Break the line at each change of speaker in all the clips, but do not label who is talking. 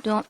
Don't.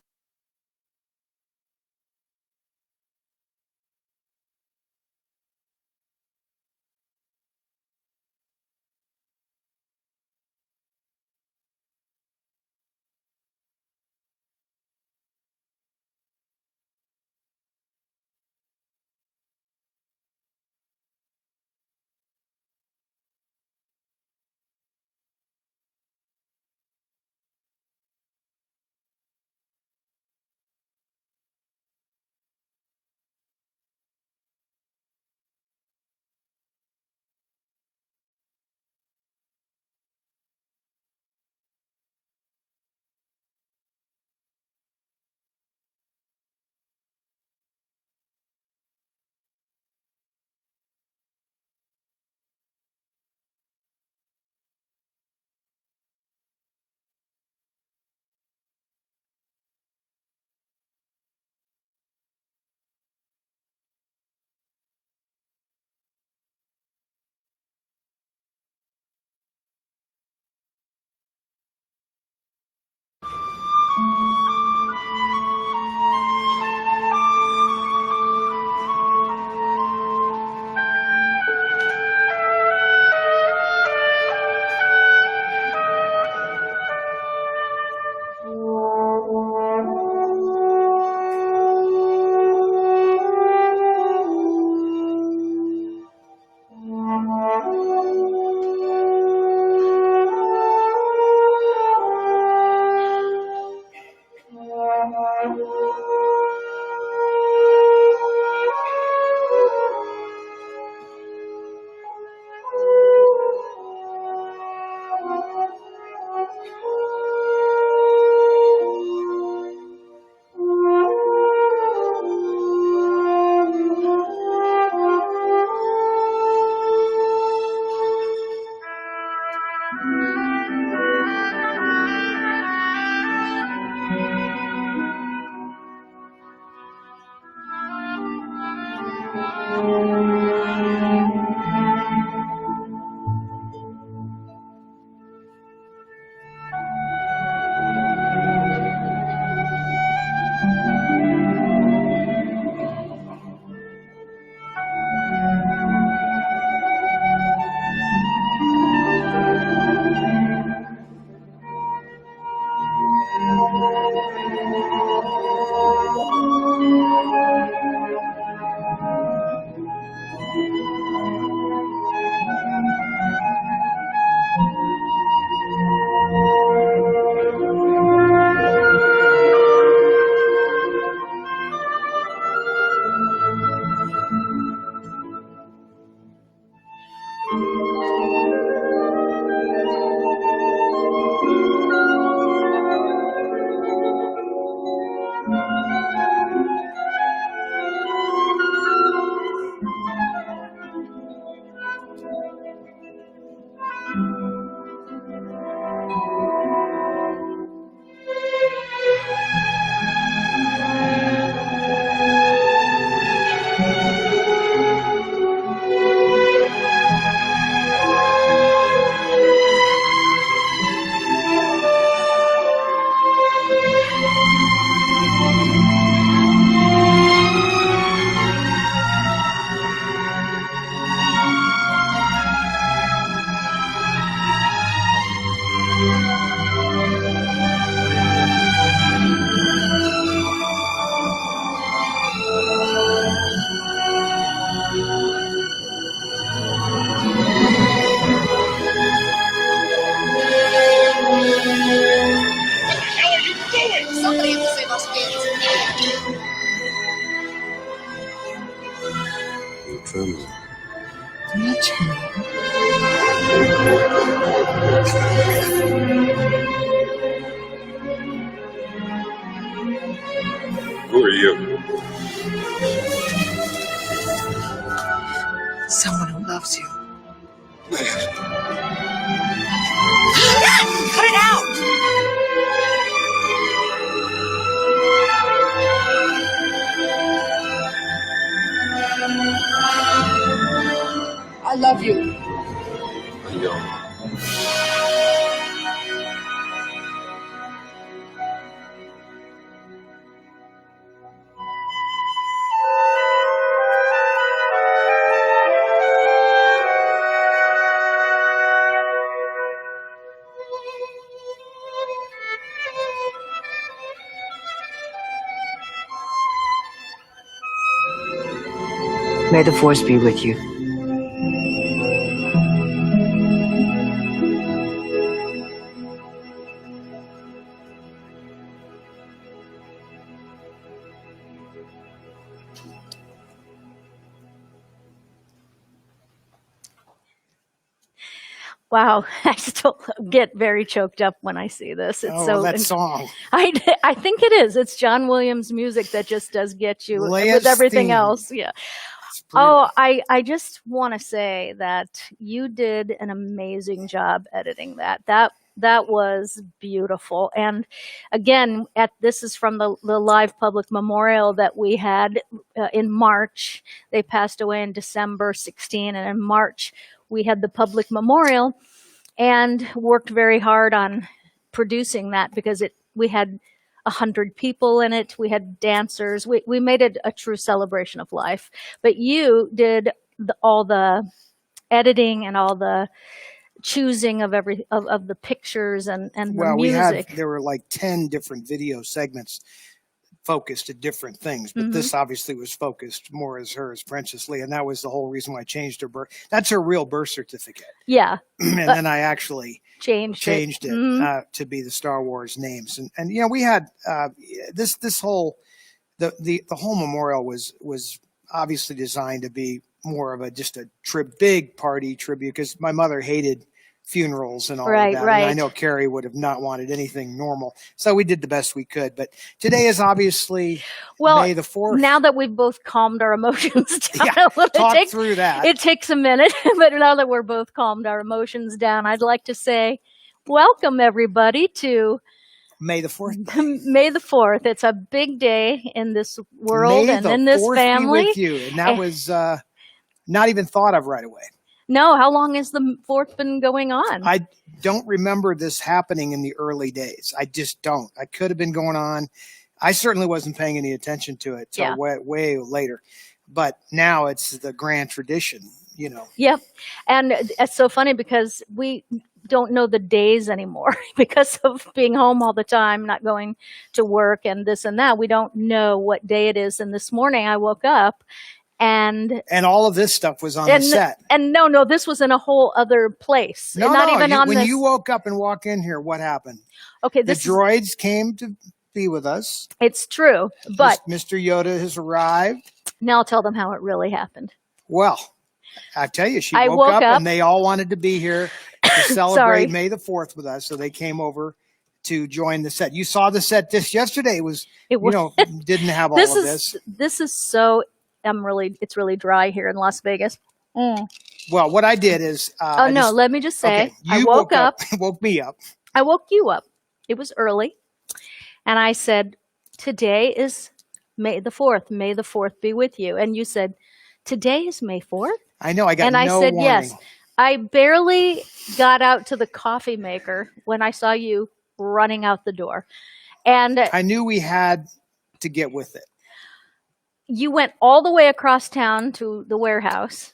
Somebody has to save Australia's
You're trembling.
I'm not trying.
Who are you?
Someone who loves you.
Cut it out!
I love you.
I know.
May the Force be with you.
Wow, I still get very choked up when I see this. It's
that song.
I think it is. It's John Williams music that just does get you
Leia's
with everything
theme.
else. Yeah.
It's brutal.
Oh, I just want to say that you did an amazing job editing that. That was beautiful. And again, this is from the live public memorial that we had in March. They passed away in December 16, and in March we had the public memorial and worked very hard on producing that because we had 100 people in it. We had dancers. We made it a true celebration of life. But you did all the editing and all the choosing of of the pictures and the music.
There were like 10 different video segments focused at different things, but this obviously was focused more as her as Princess Leia, and that was the whole reason why I changed her birth. That's her real birth certificate.
Yeah.
And then I actually changed it to be the Star Wars names. And you know, we had this whole the whole memorial was obviously designed to be more of just a big party tribute, because my mother hated funerals and all of that.
Right.
And I know Carrie would have not wanted anything normal. So we did the best we could. But today is obviously May the 4th.
Now that we've both calmed our emotions down a little,
talk through that.
It takes a minute, but now that we're both calmed our emotions down, I'd like to say welcome everybody to
May the 4th.
May the 4th. It's a big day in this world and in this family.
Be with you. And that was not even thought of right away.
No, how long has the 4th been going on?
I don't remember this happening in the early days. I just don't. I could have been going on. I certainly wasn't paying any attention to it till way later. But now it's the grand tradition, you know.
Yep. And it's so funny because we don't know the days anymore because of being home all the time, not going to work and this and that. We don't know what day it is. And this morning I woke up and
all of this stuff was on the set.
And no, this was in a whole other place.
When you woke up and walked in here, what happened?
Okay,
the droids came to be with us.
It's true, but
Mr. Yoda has arrived.
Now I'll tell them how it really happened.
Well, I tell you, she woke up and they all wanted to be here to celebrate May the 4th with us, so they came over to join the set. You saw the set yesterday. It was you know, didn't have all of this.
This is so. It's really dry here in Las Vegas.
Well, what I did is
let me just say, I woke up,
woke me up.
I woke you up. It was early, and I said, "Today is May the 4th. May the 4th be with you." And you said, "Today is May 4th."
I know. I got
I said,
warning.
"Yes." I barely got out to the coffee maker when I saw you running out the door, and
I knew we had to get with it.
You went all the way across town to the warehouse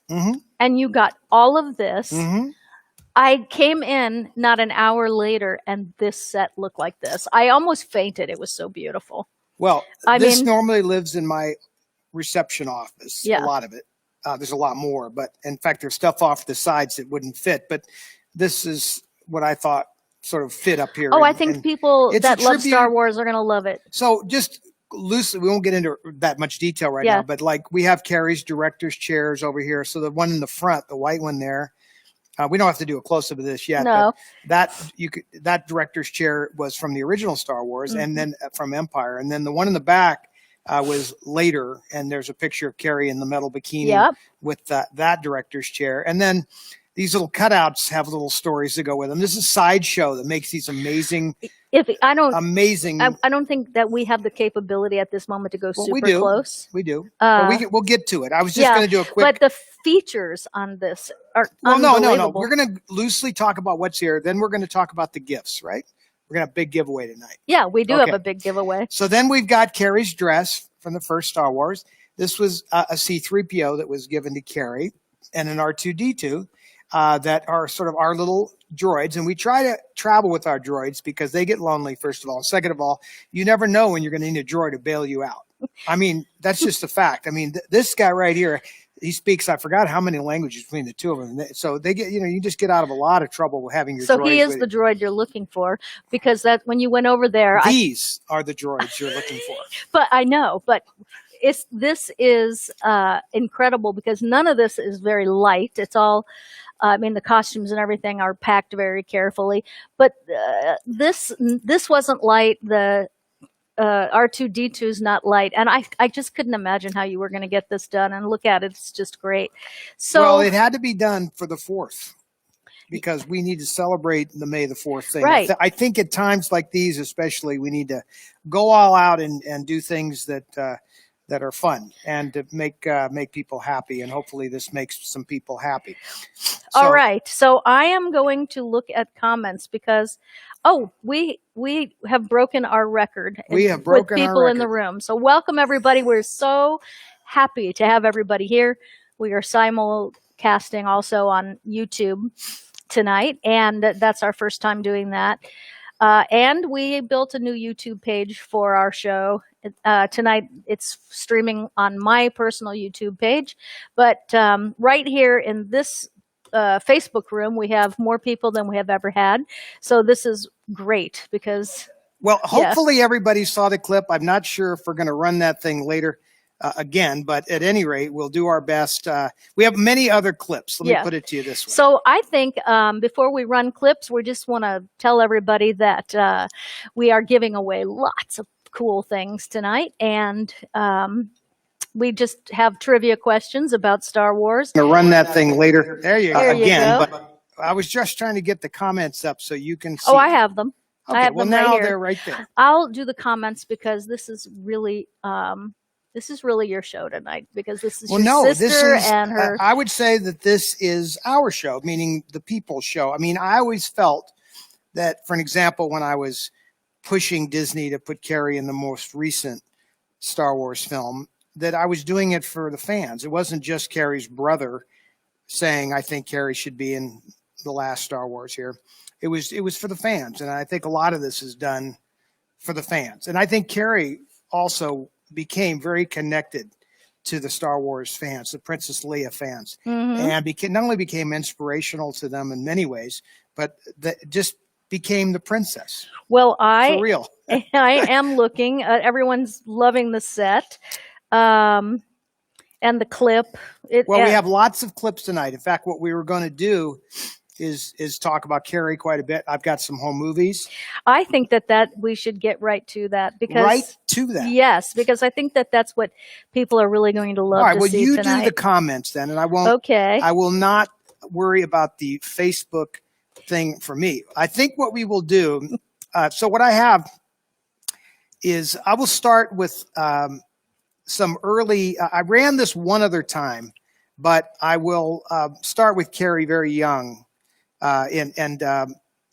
and you got all of this. I came in not an hour later and this set looked like this. I almost fainted. It was so beautiful.
Well, this normally lives in my reception office, a lot of it. There's a lot more, but in fact, there's stuff off the sides that wouldn't fit. But this is what I thought sort of fit up here.
Oh, I think people that love Star Wars are going to love it.
So just loosely, we won't get into that much detail right now, but like we have Carrie's director's chairs over here. So the one in the front, the white one there, we don't have to do a close up of this yet.
No.
But that director's chair was from the original Star Wars and then from Empire. And then the one in the back was later. And there's a picture of Carrie in the metal bikini with that director's chair. And then these little cutouts have little stories to go with them. This is Sideshow that makes these amazing. I don't think that we have the capability at this moment to go super close. We do. But we'll get to it. I was just going to do a quick.
But the features on this are unbelievable.
No. We're going to loosely talk about what's here. Then we're going to talk about the gifts, right? We're going to have a big giveaway tonight.
Yeah, we do have a big giveaway.
So then we've got Carrie's dress from the first Star Wars. This was a C-3PO that was given to Carrie and an R2-D2 that are sort of our little droids. And we try to travel with our droids because they get lonely, first of all. Second of all, you never know when you're going to need a droid to bail you out. I mean, that's just a fact. I mean, this guy right here, he speaks, I forgot how many languages between the two of them. So they get, you just get out of a lot of trouble with having your
So
droids
he is
with
the
you.
droid you're looking for, because that when you went over there,
These are the droids you're looking for.
But I know, but this is incredible because none of this is very light. It's all, I mean, the costumes and everything are packed very carefully. But this wasn't light. The R2D2 is not light, and I just couldn't imagine how you were going to get this done. And look at it; it's just great. So,
well, it had to be done for the 4th. Because we need to celebrate the May the 4th thing.
Right.
I think at times like these, especially, we need to go all out and do things that are fun and to make people happy. And hopefully this makes some people happy.
All right. So I am going to look at comments because, we have broken our record.
We have broken
with people
our
in the
record.
room. So welcome everybody. We're so happy to have everybody here. We are simulcasting also on YouTube tonight, and that's our first time doing that. And we built a new YouTube page for our show. Tonight it's streaming on my personal YouTube page, but right here in this Facebook room, we have more people than we have ever had. So this is great because...
Well, hopefully everybody saw the clip. I'm not sure if we're going to run that thing later again, but at any rate, we'll do our best. We have many other clips. Let me put it to you this way.
So I think before we run clips, we just want to tell everybody that we are giving away lots of cool things tonight. And we just have trivia questions about Star Wars.
I'm going to run that thing later. There you go. Again,
go.
But I was just trying to get the comments up so you can see.
Oh, I have them.
Okay,
I have
well,
them
now
right here.
they're right there.
I'll do the comments because this is really your show tonight, because this is your sister and her.
I would say that this is our show, meaning the people's show. I mean, I always felt that, for an example, when I was pushing Disney to put Carrie in the most recent Star Wars film, that I was doing it for the fans. It wasn't just Carrie's brother saying, I think Carrie should be in the last Star Wars here. It was for the fans. And I think a lot of this is done for the fans. And I think Carrie also became very connected to the Star Wars fans, the Princess Leia fans, and not only became inspirational to them in many ways, but just became the princess.
Well,
for real.
I am looking. Everyone's loving the set and the clip.
We have lots of clips tonight. In fact, what we were going to do is talk about Carrie quite a bit. I've got some home movies.
I think that we should get right to that because yes, because I think that's what people are really going to love.
All right,
to see
you
tonight.
do the comments then, and I won't.
Okay.
I will not worry about the Facebook thing for me. I think what we will do. So what I have is I will start with some early. I ran this one other time, but I will start with Carrie very young. Let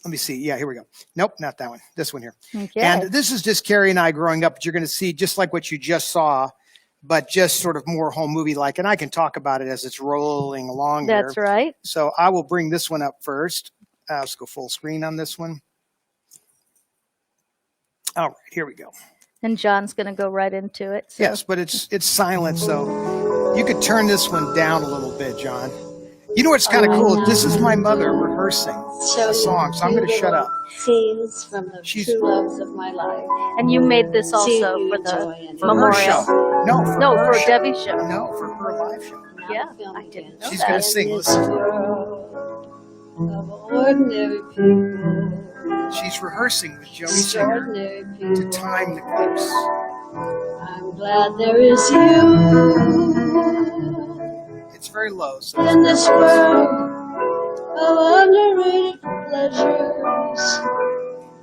me see. Yeah, here we go. Nope, not that one. This one here.
Okay.
And this is just Carrie and I growing up. But you're going to see just like what you just saw, but just sort of more home movie like. And I can talk about it as it's rolling along.
That's right.
So I will bring this one up first. Let's go full screen on this one. All right, here we go.
And John's going to go right into it. So.
Yes, but it's silent, so you could turn this one down a little bit, John. You know what's kind of cool? This is my mother rehearsing a song, so I'm going to shut up.
Scenes from the true loves of my life.
And you made this also for the memorial.
Her show. No,
for Debbie's show.
No, for her live show.
Yeah, I didn't know
She's
that.
going to sing. Listen.
Of ordinary people.
She's rehearsing with Joey Singer to time the clips.
I'm glad there is you.
It's very low. So
in this world of underrated pleasures,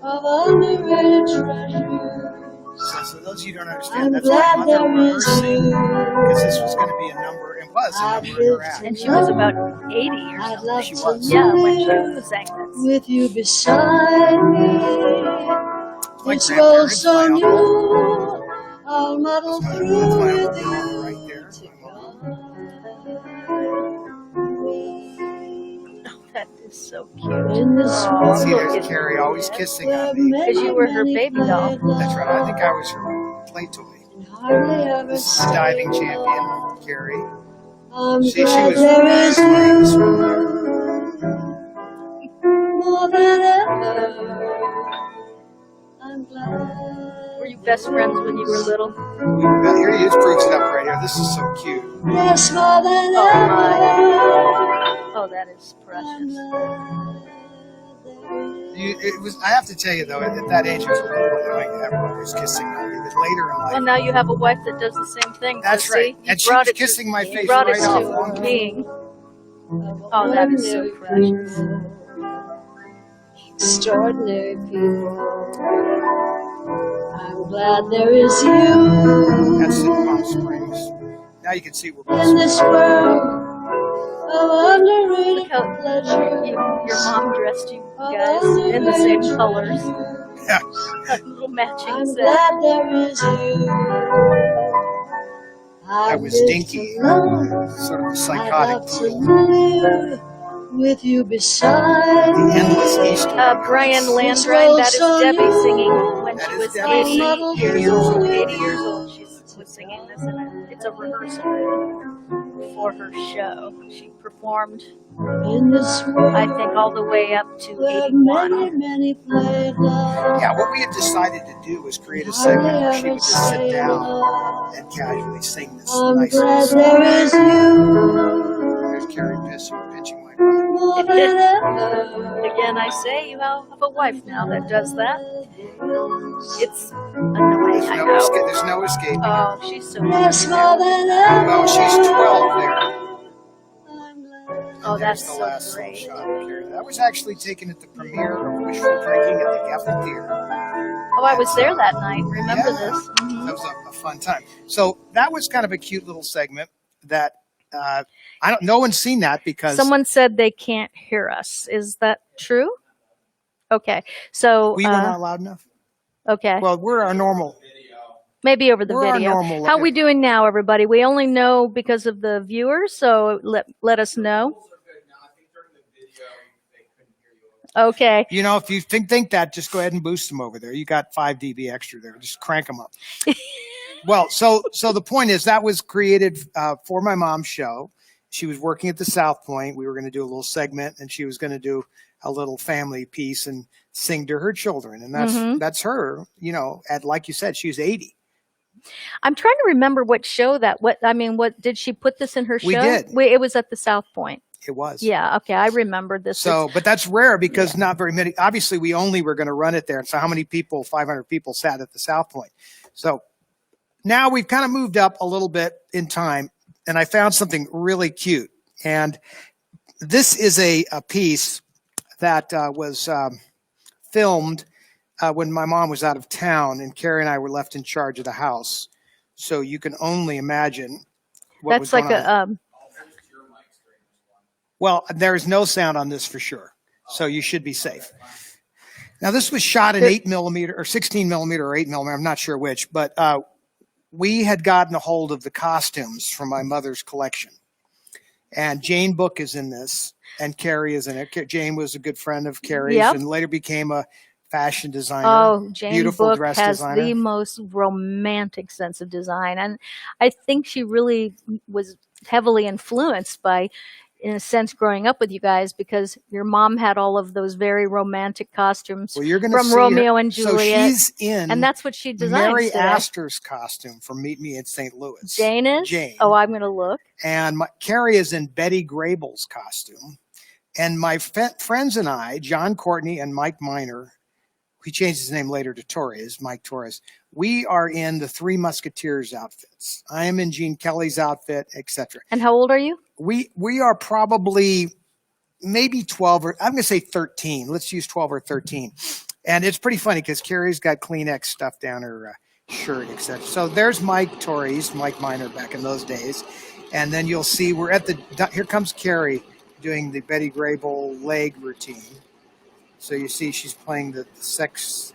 of underrated treasures.
So those of you who don't understand,
I'm
that's my
glad
mother
there is
rehearsing
you.
because this was going to be a number. It was a number in her act.
And she was about 80 or
I'd
something.
love
She
to
was.
Yeah, when she
live
sang this.
with you beside me.
My
This world
grandparents,
so
my
new,
uncle.
I'll muddle
That's
through
my
with
uncle
you.
right there.
Oh, that is so cute.
In this world,
See, there's Carrie always kissing on me.
Because you were her baby doll.
That's right. I think I was her play toy.
hardly ever
This is diving champion Carrie.
I'm
See, she
glad
was
there is
playing this one.
you more than ever. I'm glad.
Were you best friends when you were little?
Here he is, proves it up right here. This is so cute.
Yes, more than
Oh,
ever.
my. Oh, that is precious.
I have to tell you though, at that age, it was a little annoying. Everyone was kissing on me, but later in life.
Well, now you have a wife that does the same thing.
That's
so
right.
See,
And she was kissing my face
brought
right
it
off.
to being. Oh, that is so precious.
Extraordinary people. I'm glad there is you.
That's in Palm Springs. Now you can see we're
In this world of underrated
Look how
pleasure.
your mom dressed you guys in the same colors.
Yeah.
A little matching
I'm
set.
glad there is you.
I was dinky, sort of a psychotic
I'd love to
poodle.
live with you beside
The
me.
endless Easter.
Brian Landrine, that is Debbie singing when she was 80 years old. 80 years old, she was singing this, and it's a rehearsal for her show. She performed,
In this world,
I think, all the way up to
where
81.
many played love.
Yeah, what we had decided to do was create a segment where she would just sit down and casually sing this
I'm
nice
glad
song.
there is you.
There's Carrie Fisher pinching my butt.
More than ever.
Again, I say you have a wife now that does that. It's annoying, I know.
There's no escaping.
Oh, she's so
Yes,
cute.
more than ever.
Well, she's 12 there.
I'm glad.
Oh,
And
that's
there's the
so
last
great.
little shot of Carrie. That was actually taken at the premiere of Wishful Drinking at the Geffen Theater.
Oh, I was there that night. Remember
Yeah.
this? Mhm.
That was a fun time. So that was kind of a cute little segment that no one's seen that because
Someone said they can't hear us. Is that true? Okay. So
we were not loud enough.
okay.
Well, we're our normal.
Maybe over the
we're our
video.
normal-
How we doing now, everybody? We only know because of the viewers, so let us know. Okay.
You know, if you think that, just go ahead and boost them over there. You got 5 dB extra there. Just crank them up. Well, so the point is that was created for my mom's show. She was working at the South Point. We were going to do a little segment, and she was going to do a little family piece and sing to her children. And that's her. You know, at like you said, she was 80.
I'm trying to remember what show that. What did she put this in her show?
We did.
It was at the South Point.
It was.
Yeah. Okay. I remember this.
So, but that's rare because not very many. Obviously, we only were going to run it there. So, how many people? 500 people sat at the South Point. So now we've kind of moved up a little bit in time, and I found something really cute. And this is a piece that was filmed when my mom was out of town, and Carrie and I were left in charge of the house. So you can only imagine what was going on. Well, there is no sound on this for sure, so you should be safe. Now, this was shot in 8mm or 16mm or 8mm. I'm not sure which, but we had gotten a hold of the costumes from my mother's collection. And Jane Book is in this, and Carrie is in it. Jane was a good friend of Carrie's and later became a fashion designer. Oh,
Jane
beautiful
Book
dress
has
designer.
the most romantic sense of design. And I think she really was heavily influenced by, in a sense, growing up with you guys, because your mom had all of those very romantic costumes from Romeo and Juliet.
So she's in,
and that's what she designed.
Mary Astor's costume from Meet Me in St. Louis.
Jane is?
Jane.
Oh, I'm going to look.
And Carrie is in Betty Grable's costume. And my friends and I, John Courtney and Mike Miner, he changed his name later to Torres, Mike Torres. We are in the Three Musketeers outfits. I am in Gene Kelly's outfit, etc.
And how old are you?
We are probably maybe 12 or I'm going to say 13. Let's use 12 or 13. And it's pretty funny because Carrie's got Kleenex stuff down her shirt, etc. So there's Mike Torres, Mike Miner back in those days. And then you'll see we're at here comes Carrie doing the Betty Grable leg routine. So you see she's playing the sex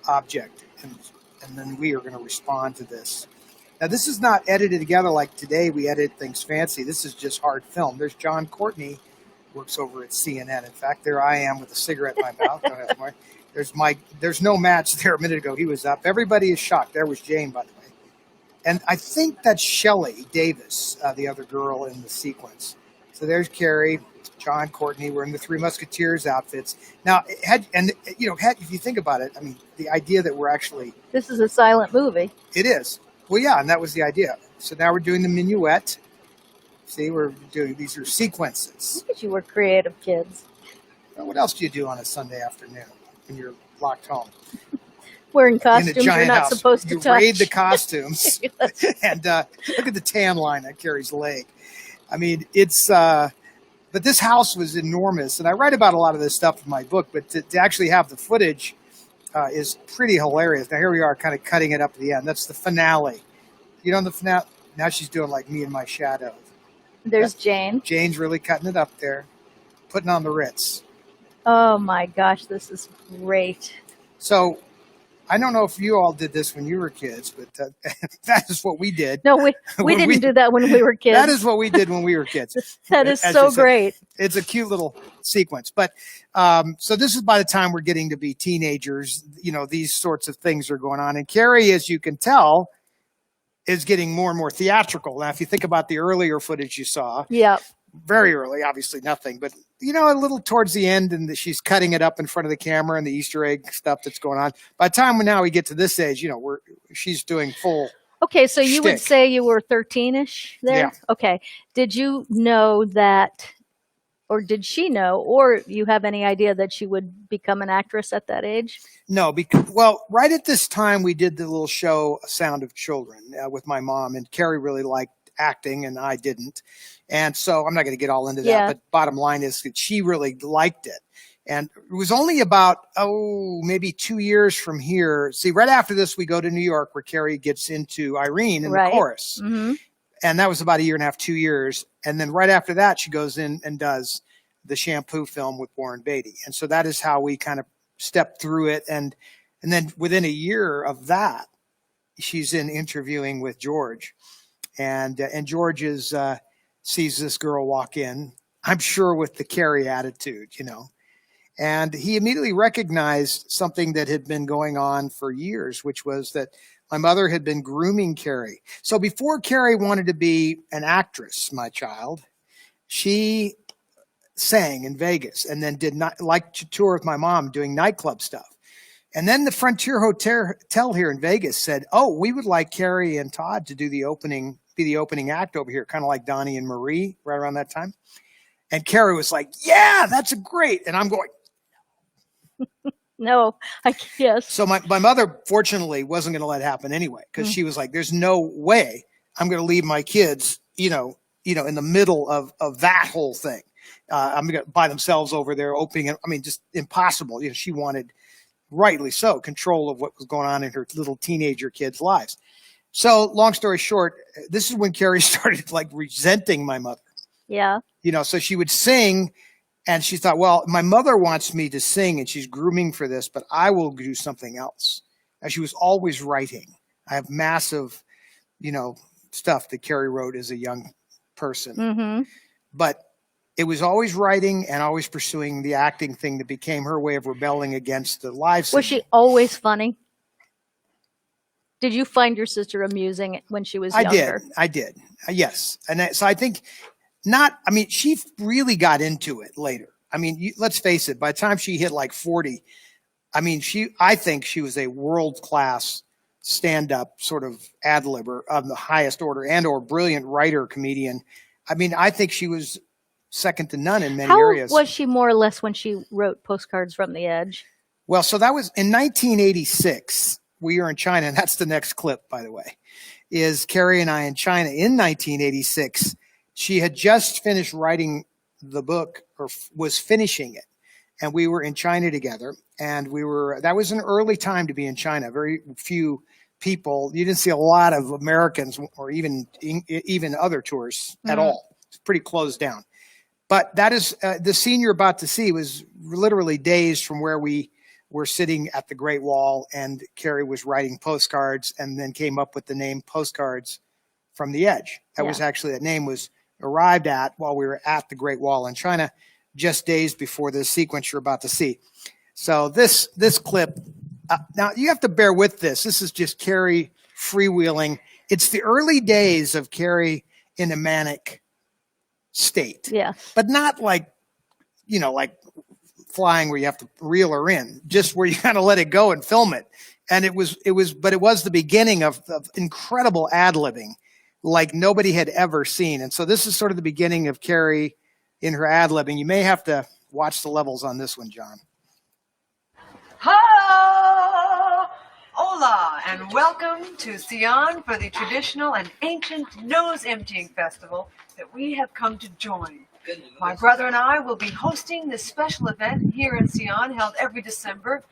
object. And then we are going to respond to this. Now, this is not edited together like today. We edit things fancy. This is just hard film. There's John Courtney, works over at CNN. In fact, there I am with a cigarette in my mouth. There's Mike. There's no match there a minute ago. He was up. Everybody is shocked. There was Jane, by the way. And I think that's Shelley Davis, the other girl in the sequence. So there's Carrie, John, Courtney. We're in the Three Musketeers outfits. Now, if you think about it, I mean, the idea that we're actually...
This is a silent movie.
It is. Well, yeah, and that was the idea. So now we're doing the minuet. See, we're doing, these are sequences.
Look at you, we're creative kids.
Well, what else do you do on a Sunday afternoon when you're locked home?
Wearing costumes
in a giant
you're not
house.
supposed to
you
touch.
raid the costumes. And look at the tan line on Carrie's leg. I mean, it's... but this house was enormous. And I write about a lot of this stuff in my book, but to actually have the footage is pretty hilarious. Now, here we are kind of cutting it up at the end. That's the finale. You know, the finale... Now she's doing like Me and My Shadow.
There's Jane.
Jane's really cutting it up there, putting on the Ritz.
Oh my gosh, this is great.
So I don't know if you all did this when you were kids, but that is what we did.
No, we didn't do that when we were kids.
That is what we did when we were kids.
That is so great.
It's a cute little sequence. But so this is by the time we're getting to be teenagers, you know, these sorts of things are going on. And Carrie, as you can tell, is getting more and more theatrical. Now, if you think about the earlier footage you saw, very early, obviously nothing, but you know, a little towards the end, and she's cutting it up in front of the camera and the Easter egg stuff that's going on. By the time now we get to this age, you know, she's doing full.
Okay, so you would say you were 13-ish there?
Yeah.
Okay. Did you know that, or did she know, or you have any idea that she would become an actress at that age?
No, because, well, right at this time, we did the little show Sound of Children with my mom, and Carrie really liked acting, and I didn't. And so I'm not going to get all into that, but bottom line is that she really liked it. And it was only about, maybe 2 years from here. See, right after this, we go to New York where Carrie gets into Irene in the chorus.
Mm-hmm.
And that was about 1.5 years, 2 years. And then right after that, she goes in and does the Shampoo film with Warren Beatty. And so that is how we kind of stepped through it. And then within 1 year of that, she's in interviewing with George. And George sees this girl walk in, I'm sure with the Carrie attitude, you know. And he immediately recognized something that had been going on for years, which was that my mother had been grooming Carrie. So before Carrie wanted to be an actress, my child, she sang in Vegas and then did not like to tour with my mom doing nightclub stuff. And then the Frontier Hotel here in Vegas said, we would like Carrie and Todd to do the opening act over here, kind of like Donnie and Marie right around that time. And Carrie was like, yeah, that's great. And I'm going,
no, I guess.
So my mother, fortunately, wasn't going to let it happen anyway, because she was like, there's no way I'm going to leave my kids, you know, in the middle of that whole thing. I'm going to by themselves over there opening. I mean, just impossible. You know, she wanted, rightly so, control of what was going on in her little teenager kids' lives. So long story short, this is when Carrie started like resenting my mother.
Yeah.
You know, so she would sing and she thought, well, my mother wants me to sing and she's grooming for this, but I will do something else. And she was always writing. I have massive, you know, stuff that Carrie wrote as a young person. Mm-hmm. But it was always writing and always pursuing the acting thing that became her way of rebelling against the live singing.
Was she always funny? Did you find your sister amusing when she was younger?
I did. Yes. And so I think she really got into it later. I mean, let's face it, by the time she hit like 40, I mean, I think she was a world-class stand-up sort of ad-libber of the highest order or brilliant writer, comedian. I mean, I think she was second to none in many areas.
How was she more or less when she wrote Postcards from the Edge?
Well, so that was in 1986. We were in China, and that's the next clip, by the way, is Carrie and I in China in 1986. She had just finished writing the book, or was finishing it, and we were in China together. And that was an early time to be in China. Very few people. You didn't see a lot of Americans or even other tourists at all. It's pretty closed down. But that is the scene you're about to see was literally days from where we were sitting at the Great Wall, and Carrie was writing postcards and then came up with the name Postcards from the Edge. That name was arrived at while we were at the Great Wall in China, just days before the sequence you're about to see. So this clip, now you have to bear with this. This is just Carrie freewheeling. it's the early days of Carrie in a manic state.
Yeah.
But not like, like flying where you have to reel her in, just where you kind of let it go and film it. And it was the beginning of incredible ad-libbing like nobody had ever seen. And so this is sort of the beginning of Carrie in her ad-libbing. You may have to watch the levels on this one, John.
Hello! Hola, and welcome to Sion for the traditional and ancient nose emptying festival that we have come to join. My brother and I will be hosting this special event here in Sion, held every December.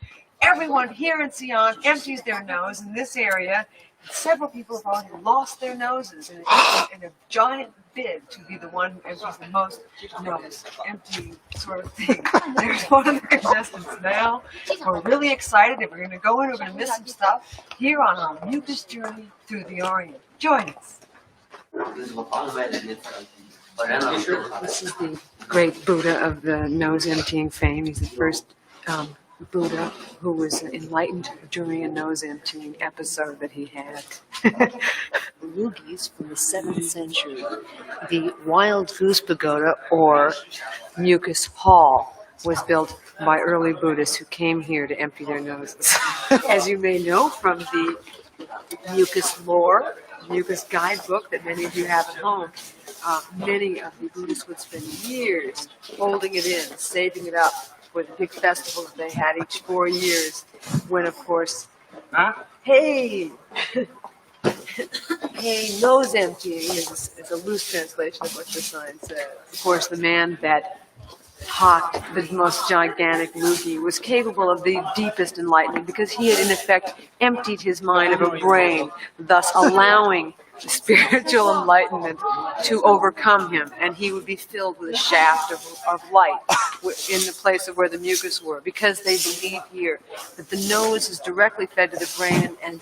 Everyone here in Sion empties their nose in this area. Several people have already lost their noses in a giant bid to be the one who empties the most nose emptying sort of thing. There's one of the contestants now. We're really excited that we're going to go in, we're going to miss some stuff here on our mucus journey through the Orient. Join us. This is the great Buddha of the nose emptying fame. He's the first Buddha who was enlightened during a nose emptying episode that he had.
Lugis from the 7th century. The Wild Goose Pagoda, or Mucus Hall, was built by early Buddhists who came here to empty their noses. As you may know from the Mucus Lore, Mucus guidebook that many of you have at home, many of the Buddhists would spend years holding it in, saving it up for the big festivals they had each 4 years, when, of course, hey, nose emptying is a loose translation of what the sign says. Of course, the man that hawked the most gigantic loogie was capable of the deepest enlightenment because he had, in effect, emptied his mind of a brain, thus allowing the spiritual enlightenment to overcome him, and he would be filled with a shaft of light in the place of where the mucus were, because they believe here that the nose is directly fed to the brain, and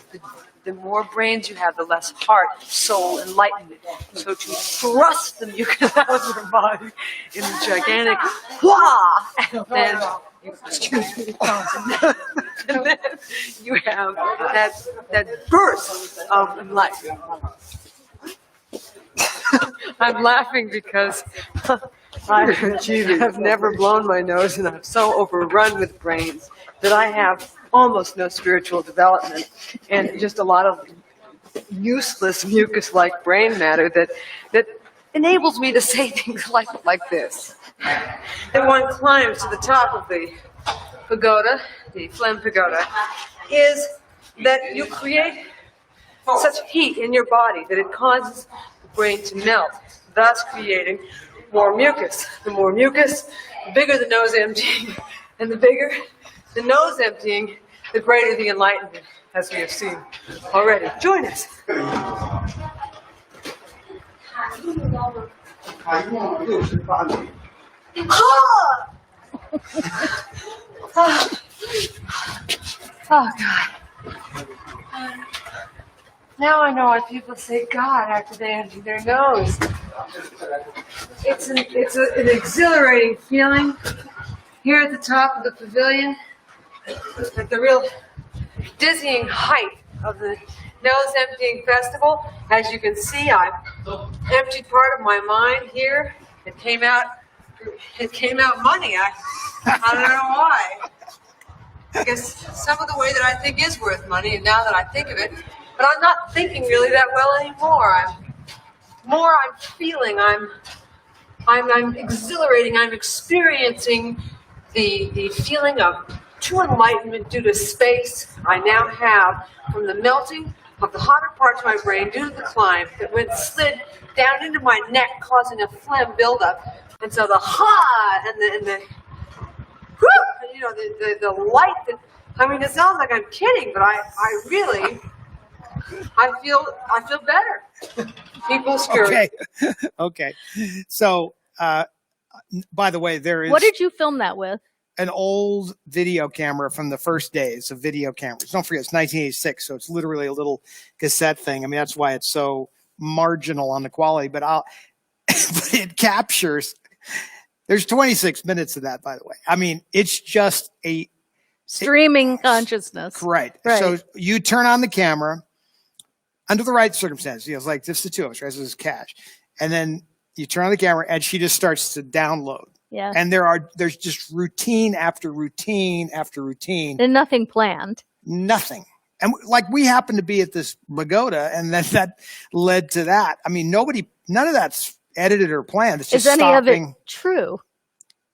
the more brains you have, the less heart, soul, enlightenment. So to thrust the mucus out of your body in a gigantic wah, and then and then you have that burst of enlightenment. I'm laughing because I have never blown my nose, and I'm so overrun with brains that I have almost no spiritual development and just a lot of useless mucus-like brain matter that enables me to say things like this. That one climbs to the top of the pagoda, the phlegm pagoda, is that you create such heat in your body that it causes the brain to melt, thus creating more mucus. The more mucus, the bigger the nose emptying, and the bigger the nose emptying, the greater the enlightenment, as we have seen already. Join us. Oh, God. Now I know why people say God after they empty their nose. It's an exhilarating feeling here at the top of the pavilion, at the real dizzying height of the nose emptying festival. As you can see, I've emptied part of my mind here. It came out money. I don't know why. I guess some of the way that I think is worth money, and now that I think of it, but I'm not thinking really that well anymore. I'm feeling, I'm exhilarating, I'm experiencing the feeling of true enlightenment due to space I now have from the melting of the hotter parts of my brain due to the climb that slid down into my neck, causing a phlegm buildup. And so the and the whoo, the light that, I mean, it sounds like I'm kidding, but I feel better. People screw.
Okay. So, by the way, there is.
What did you film that with?
An old video camera from the first days of video cameras. Don't forget, it's 1986, so it's literally a little cassette thing. I mean, that's why it's so marginal on the quality. But but it captures. There's 26 minutes of that, by the way. I mean, it's just a
streaming consciousness.
Right. So you turn on the camera. under the right circumstances. It's like just the two of us, right? So this is cash. And then you turn on the camera and she just starts to download.
Yeah.
And there's just routine after routine after routine.
And nothing planned.
Nothing. And like we happened to be at this pagoda, and then that led to that. I mean, none of that's edited or planned. It's just
Is any
stopping.
of it true?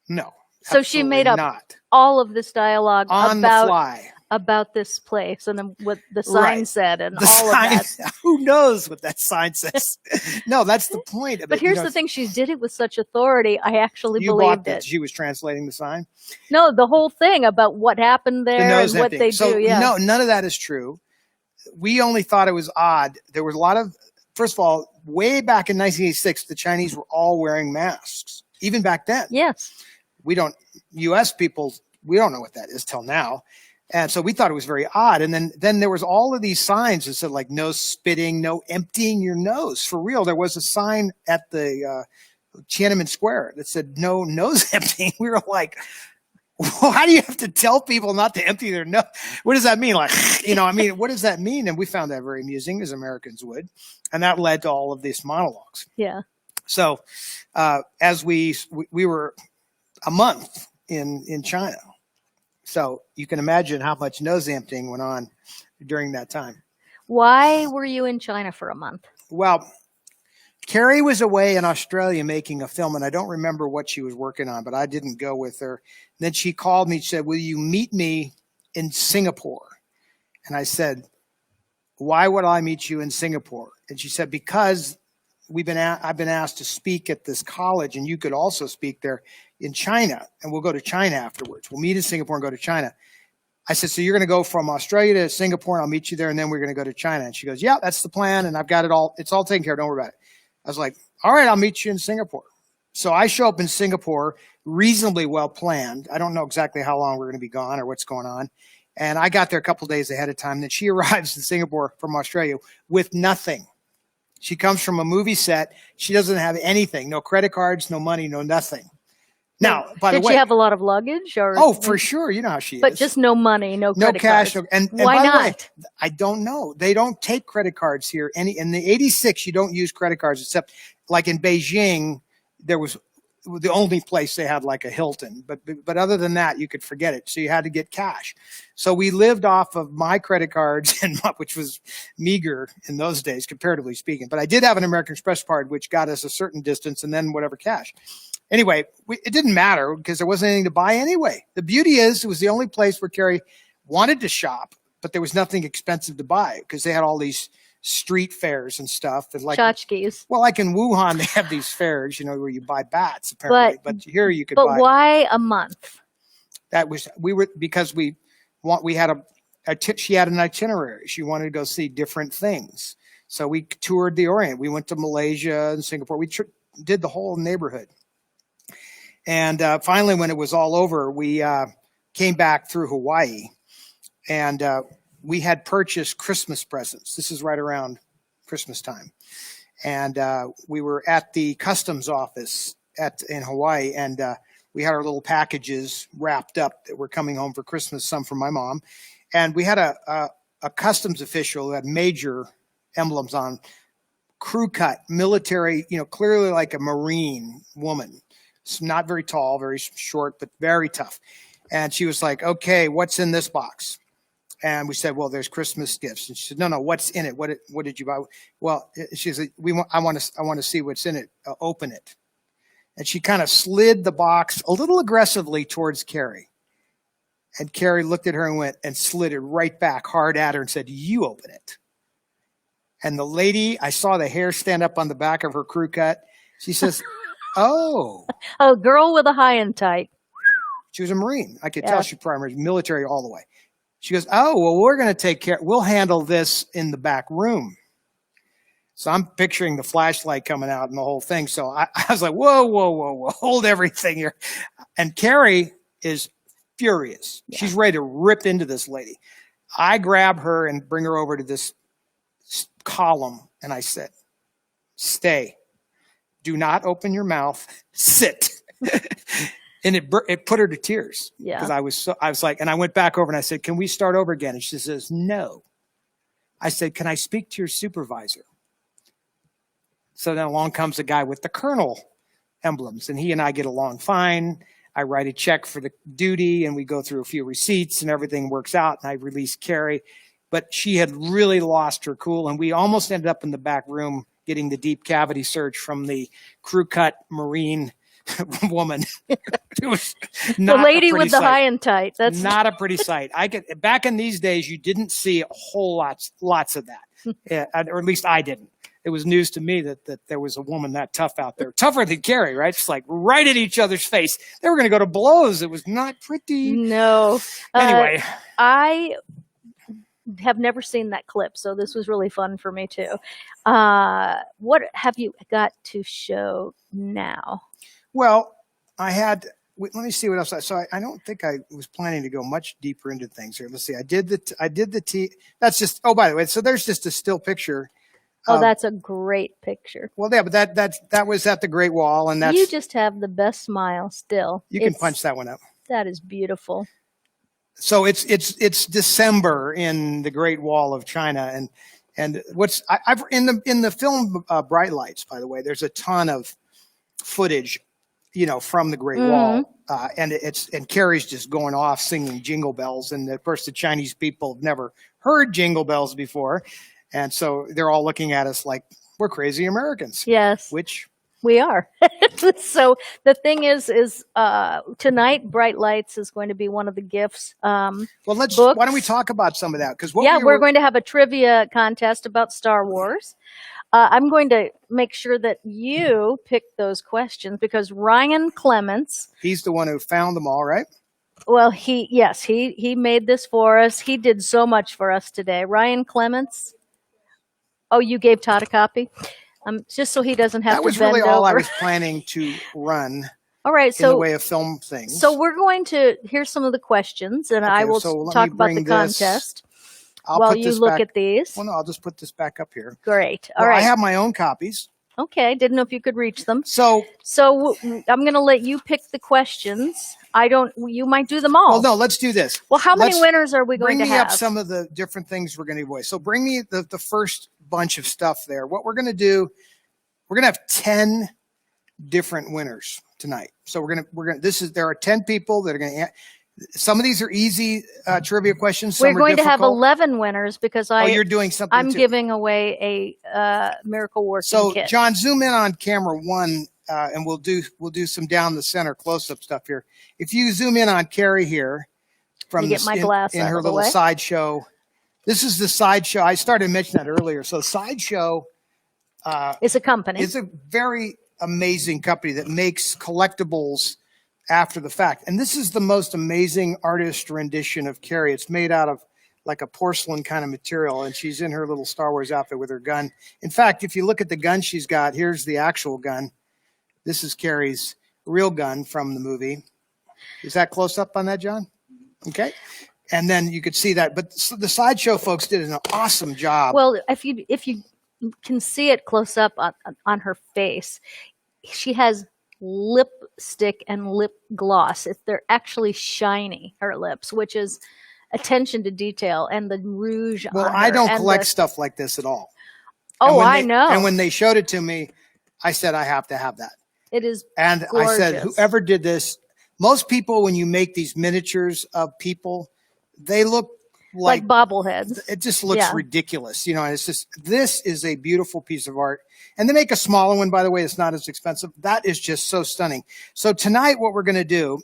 No.
So she made up
not.
all of this dialogue
On the fly.
About this place and then what the sign said and
the
all
sign,
of that.
Who knows what that sign says? No, that's the point of
But
it.
here's the thing. She did it with such authority. I actually believed it.
She was translating the sign?
No, the whole thing about what happened there and what they do. Yeah.
No, none of that is true. We only thought it was odd. There was a lot of, first of all, way back in 1986, the Chinese were all wearing masks. Even back then.
Yes.
U.S. people, we don't know what that is till now. And so we thought it was very odd. And then there was all of these signs that said like no spitting, no emptying your nose. For real, there was a sign at the Tiananmen Square that said no nose emptying. We were like, well, how do you have to tell people not to empty their nose? What does that mean? Like, what does that mean? And we found that very amusing, as Americans would. And that led to all of these monologues.
Yeah.
So as we were a month in China. So you can imagine how much nose emptying went on during that time.
Why were you in China for a month?
Well, Carrie was away in Australia making a film, and I don't remember what she was working on, but I didn't go with her. Then she called me and said, will you meet me in Singapore? And I said, why would I meet you in Singapore? And she said, because I've been asked to speak at this college, and you could also speak there in China, and we'll go to China afterwards. We'll meet in Singapore and go to China. I said, so you're going to go from Australia to Singapore, and I'll meet you there, and then we're going to go to China. And she goes, yeah, that's the plan, and I've got it all. It's all taken care of. Don't worry about it. I was like, all right, I'll meet you in Singapore. So I show up in Singapore, reasonably well planned. I don't know exactly how long we're going to be gone or what's going on. And I got there a couple of days ahead of time. Then she arrives in Singapore from Australia with nothing. She comes from a movie set. She doesn't have anything, no credit cards, no money, no nothing. Now, by the way,
did she have a lot of luggage? Or
oh, for sure. You know how she is.
But just no money, no credit
cash.
cards.
And
why
by
not?
The way, I don't know. They don't take credit cards here. In the 86, you don't use credit cards except like in Beijing, there was the only place they had like a Hilton. But other than that, you could forget it. So you had to get cash. So we lived off of my credit cards, which was meager in those days, comparatively speaking. But I did have an American Express card, which got us a certain distance and then whatever cash. Anyway, it didn't matter because there wasn't anything to buy anyway. The beauty is it was the only place where Carrie wanted to shop, but there was nothing expensive to buy because they had all these street fairs and stuff. And like
tchotchkes.
Well, like in Wuhan, they have these fairs, where you buy bats apparently. But here you could buy.
But why a month?
Because she had an itinerary. She wanted to go see different things. So we toured the Orient. We went to Malaysia and Singapore. We did the whole neighborhood. And finally, when it was all over, we came back through Hawaii, and we had purchased Christmas presents. This is right around Christmas time. And we were at the customs office in Hawaii, and we had our little packages wrapped up that were coming home for Christmas, some from my mom. And we had a customs official who had major emblems on, crew cut, military, clearly like a Marine woman. It's not very tall, very short, but very tough. And she was like, okay, what's in this box? And we said, well, there's Christmas gifts. And she said, no, what's in it? What did you buy? Well, she said, I want to see what's in it. Open it. And she kind of slid the box a little aggressively towards Carrie. And Carrie looked at her and went and slid it right back hard at her and said, you open it. And the lady, I saw the hair stand up on the back of her crew cut. She says, oh.
A girl with a high and tight.
She was a Marine. I could tell she was military all the way. She goes, oh, well, we're going to take care. We'll handle this in the back room. So I'm picturing the flashlight coming out and the whole thing. So I was like, whoa, hold everything here. And Carrie is furious. Yeah. She's ready to rip into this lady. I grab her and bring her over to this column. And I said, stay. Do not open your mouth. Sit. And it put her to tears. Yeah. Because I was like, and I went back over and I said, can we start over again? And she says, no. I said, can I speak to your supervisor? So then along comes a guy with the colonel emblems, and he and I get along fine. I write a check for the duty, and we go through a few receipts, and everything works out, and I release Carrie. But she had really lost her cool, and we almost ended up in the back room getting the deep cavity search from the crew-cut Marine woman. It was not
the lady
a pretty
with the
sight.
high and tight. That's
Not a pretty sight. Back in these days, you didn't see a whole lots of that, or at least I didn't. It was news to me that there was a woman that tough out there, tougher than Carrie, right? Just like right at each other's face. They were going to go to blows. It was not pretty.
No.
Anyway,
I have never seen that clip, so this was really fun for me too. What have you got to show now?
well, let me see what else. I don't think I was planning to go much deeper into things here. Let's see. I did the T. That's just. Oh, by the way, so there's just a still picture.
Oh, that's a great picture.
Well, yeah, but that was at the Great Wall, and that's
You just have the best smile still.
you can punch that one up.
That is beautiful.
So it's December in the Great Wall of China, and what's I've in the film Bright Lights, by the way, there's a ton of footage, from the Great Wall, and Carrie's just going off singing Jingle Bells, and of course the Chinese people have never heard Jingle Bells before, and so they're all looking at us like we're crazy Americans.
Yes,
Which
we are. So the thing is tonight, Bright Lights is going to be one of the gifts.
well, why
books.
don't we talk about some of that? Because
We're going to have a trivia contest about Star Wars. I'm going to make sure that you pick those questions because Ryan Clements,
he's the one who found them all, right?
well, he made this for us. He did so much for us today. Ryan Clements. Oh, you gave Todd a copy? Just so he doesn't have
That
to
was
bend
really all I
over.
was planning to run
All right,
in the
so
way of film things.
so we're going to here's some of the questions, and I
Okay,
will
so let
talk
me
about the
bring this-
contest
I'll
while
put
you
this
look
back.
at these.
Well, no, I'll just put this back up here.
Great. All
Well,
right.
I have my own copies.
Okay, didn't know if you could reach them.
So,
So I'm going to let you pick the questions. You might do them all.
well, no, let's do this.
Well, how many
Let's
winners are we going
Bring
to
me
have?
up some of the different things we're going to give away. So bring me the first bunch of stuff there. What we're going to do, we're going to have 10 different winners tonight. So there are 10 people that are going to, some of these are easy trivia questions. Some
We're going
are
to have
difficult.
11 winners because
You're doing something
I'm
too.
giving away a Miracle Working
So
Kit.
John, zoom in on camera one, and we'll do some down the center close-up stuff here. If you zoom in on Carrie here, from
You get my glass
in
out
her
of the
little
way.
sideshow. This is the sideshow. I started to mention that earlier. So sideshow
It's a company.
is a very amazing company that makes collectibles after the fact. And this is the most amazing artist rendition of Carrie. It's made out of like a porcelain kind of material, and she's in her little Star Wars outfit with her gun. In fact, if you look at the gun she's got, here's the actual gun. This is Carrie's real gun from the movie. Is that close up on that, John? Okay. And then you could see that. But the sideshow folks did an awesome job.
Well, if you can see it close up on her face, she has lipstick and lip gloss. They're actually shiny, her lips, which is attention to detail, and the rouge
Well,
on her.
I don't
and
collect
the-
stuff like this at all.
Oh,
I
know.
And when they showed it to me, I said, I have to have that.
It is
And I said,
gorgeous.
whoever did this, most people, when you make these miniatures of people, they look
like bobbleheads.
it just looks
Yeah.
ridiculous. And it's just, this is a beautiful piece of art. And they make a smaller one, by the way, it's not as expensive. That is just so stunning. So tonight, what we're going to do,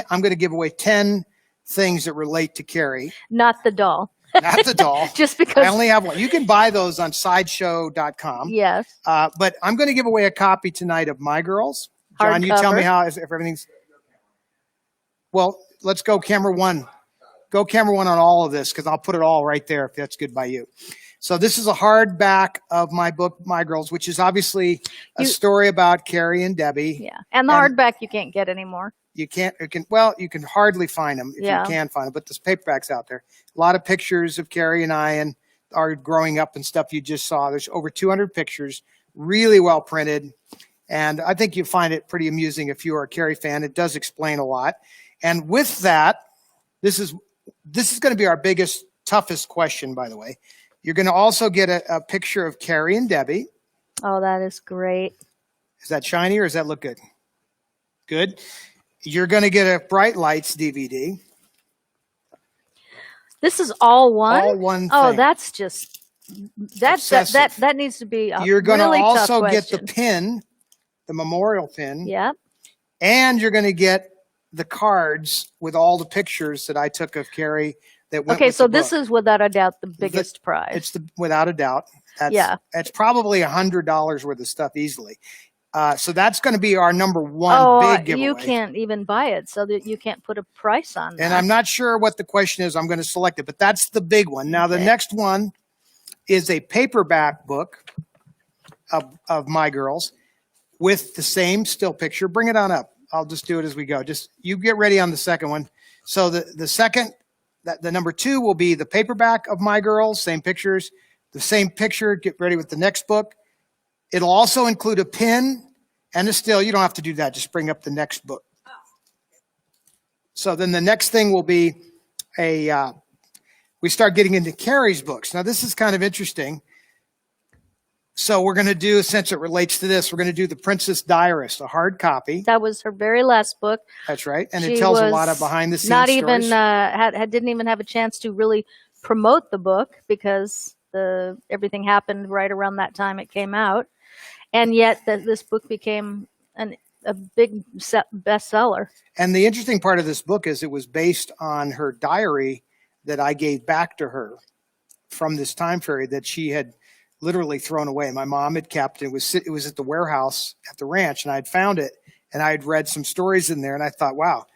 I'm going to give away 10 things that relate to Carrie.
Not the doll.
Not the doll.
Just because.
I only have one. You can buy those on sideshow.com.
Yes.
But I'm going to give away a copy tonight of My Girls. John, you tell me if everything's. Well, let's go camera one. Go camera one on all of this because I'll put it all right there if that's good by you. So this is a hardback of my book, My Girls, which is obviously a story about Carrie and Debbie.
Yeah. And the hardback you can't get anymore.
You can hardly find them if you can find them, but this paperback's out there. A lot of pictures of Carrie and I and our growing up and stuff you just saw. There's over 200 pictures, really well printed. And I think you find it pretty amusing if you are a Carrie fan. It does explain a lot. And with that, this is going to be our biggest, toughest question, by the way. You're going to also get a picture of Carrie and Debbie.
Oh, that is great.
Is that shiny or does that look good? Good. You're going to get a Bright Lights DVD.
This is all one?
All one thing.
Oh, that's just that needs to be a
You're going to
really
also
tough
get the
question.
pin, the memorial pin.
Yep.
And you're going to get the cards with all the pictures that I took of Carrie that went with
so
the
this
book.
is without a doubt the biggest prize.
It's without a doubt. It's probably $100 worth of stuff easily. So that's going to be our number one big giveaway.
You can't even buy it, so that you can't put a price on that.
And I'm not sure what the question is. I'm going to select it, but that's the big one. Now, the next one is a paperback book of My Girls with the same still picture. Bring it on up. I'll just do it as we go. Just you get ready on the second one. So the second, the number 2 will be the paperback of My Girls, same pictures, the same picture. Get ready with the next book. It'll also include a pin and a still. You don't have to do that. Just bring up the next book. So then the next thing will be we start getting into Carrie's books. Now, this is kind of interesting. So we're going to do, since it relates to this, we're going to do The Princess Diarist, a hard copy.
That was her very last book.
That's right. And it tells a lot of behind the scenes
stories. Didn't even have a chance to really promote the book because everything happened right around that time it came out. And yet this book became a big bestseller.
And the interesting part of this book is it was based on her diary that I gave back to her from this time period that she had literally thrown away. My mom had kept it. It was at the warehouse at the ranch, and I had found it, and I had read some stories in there, and I thought, wow,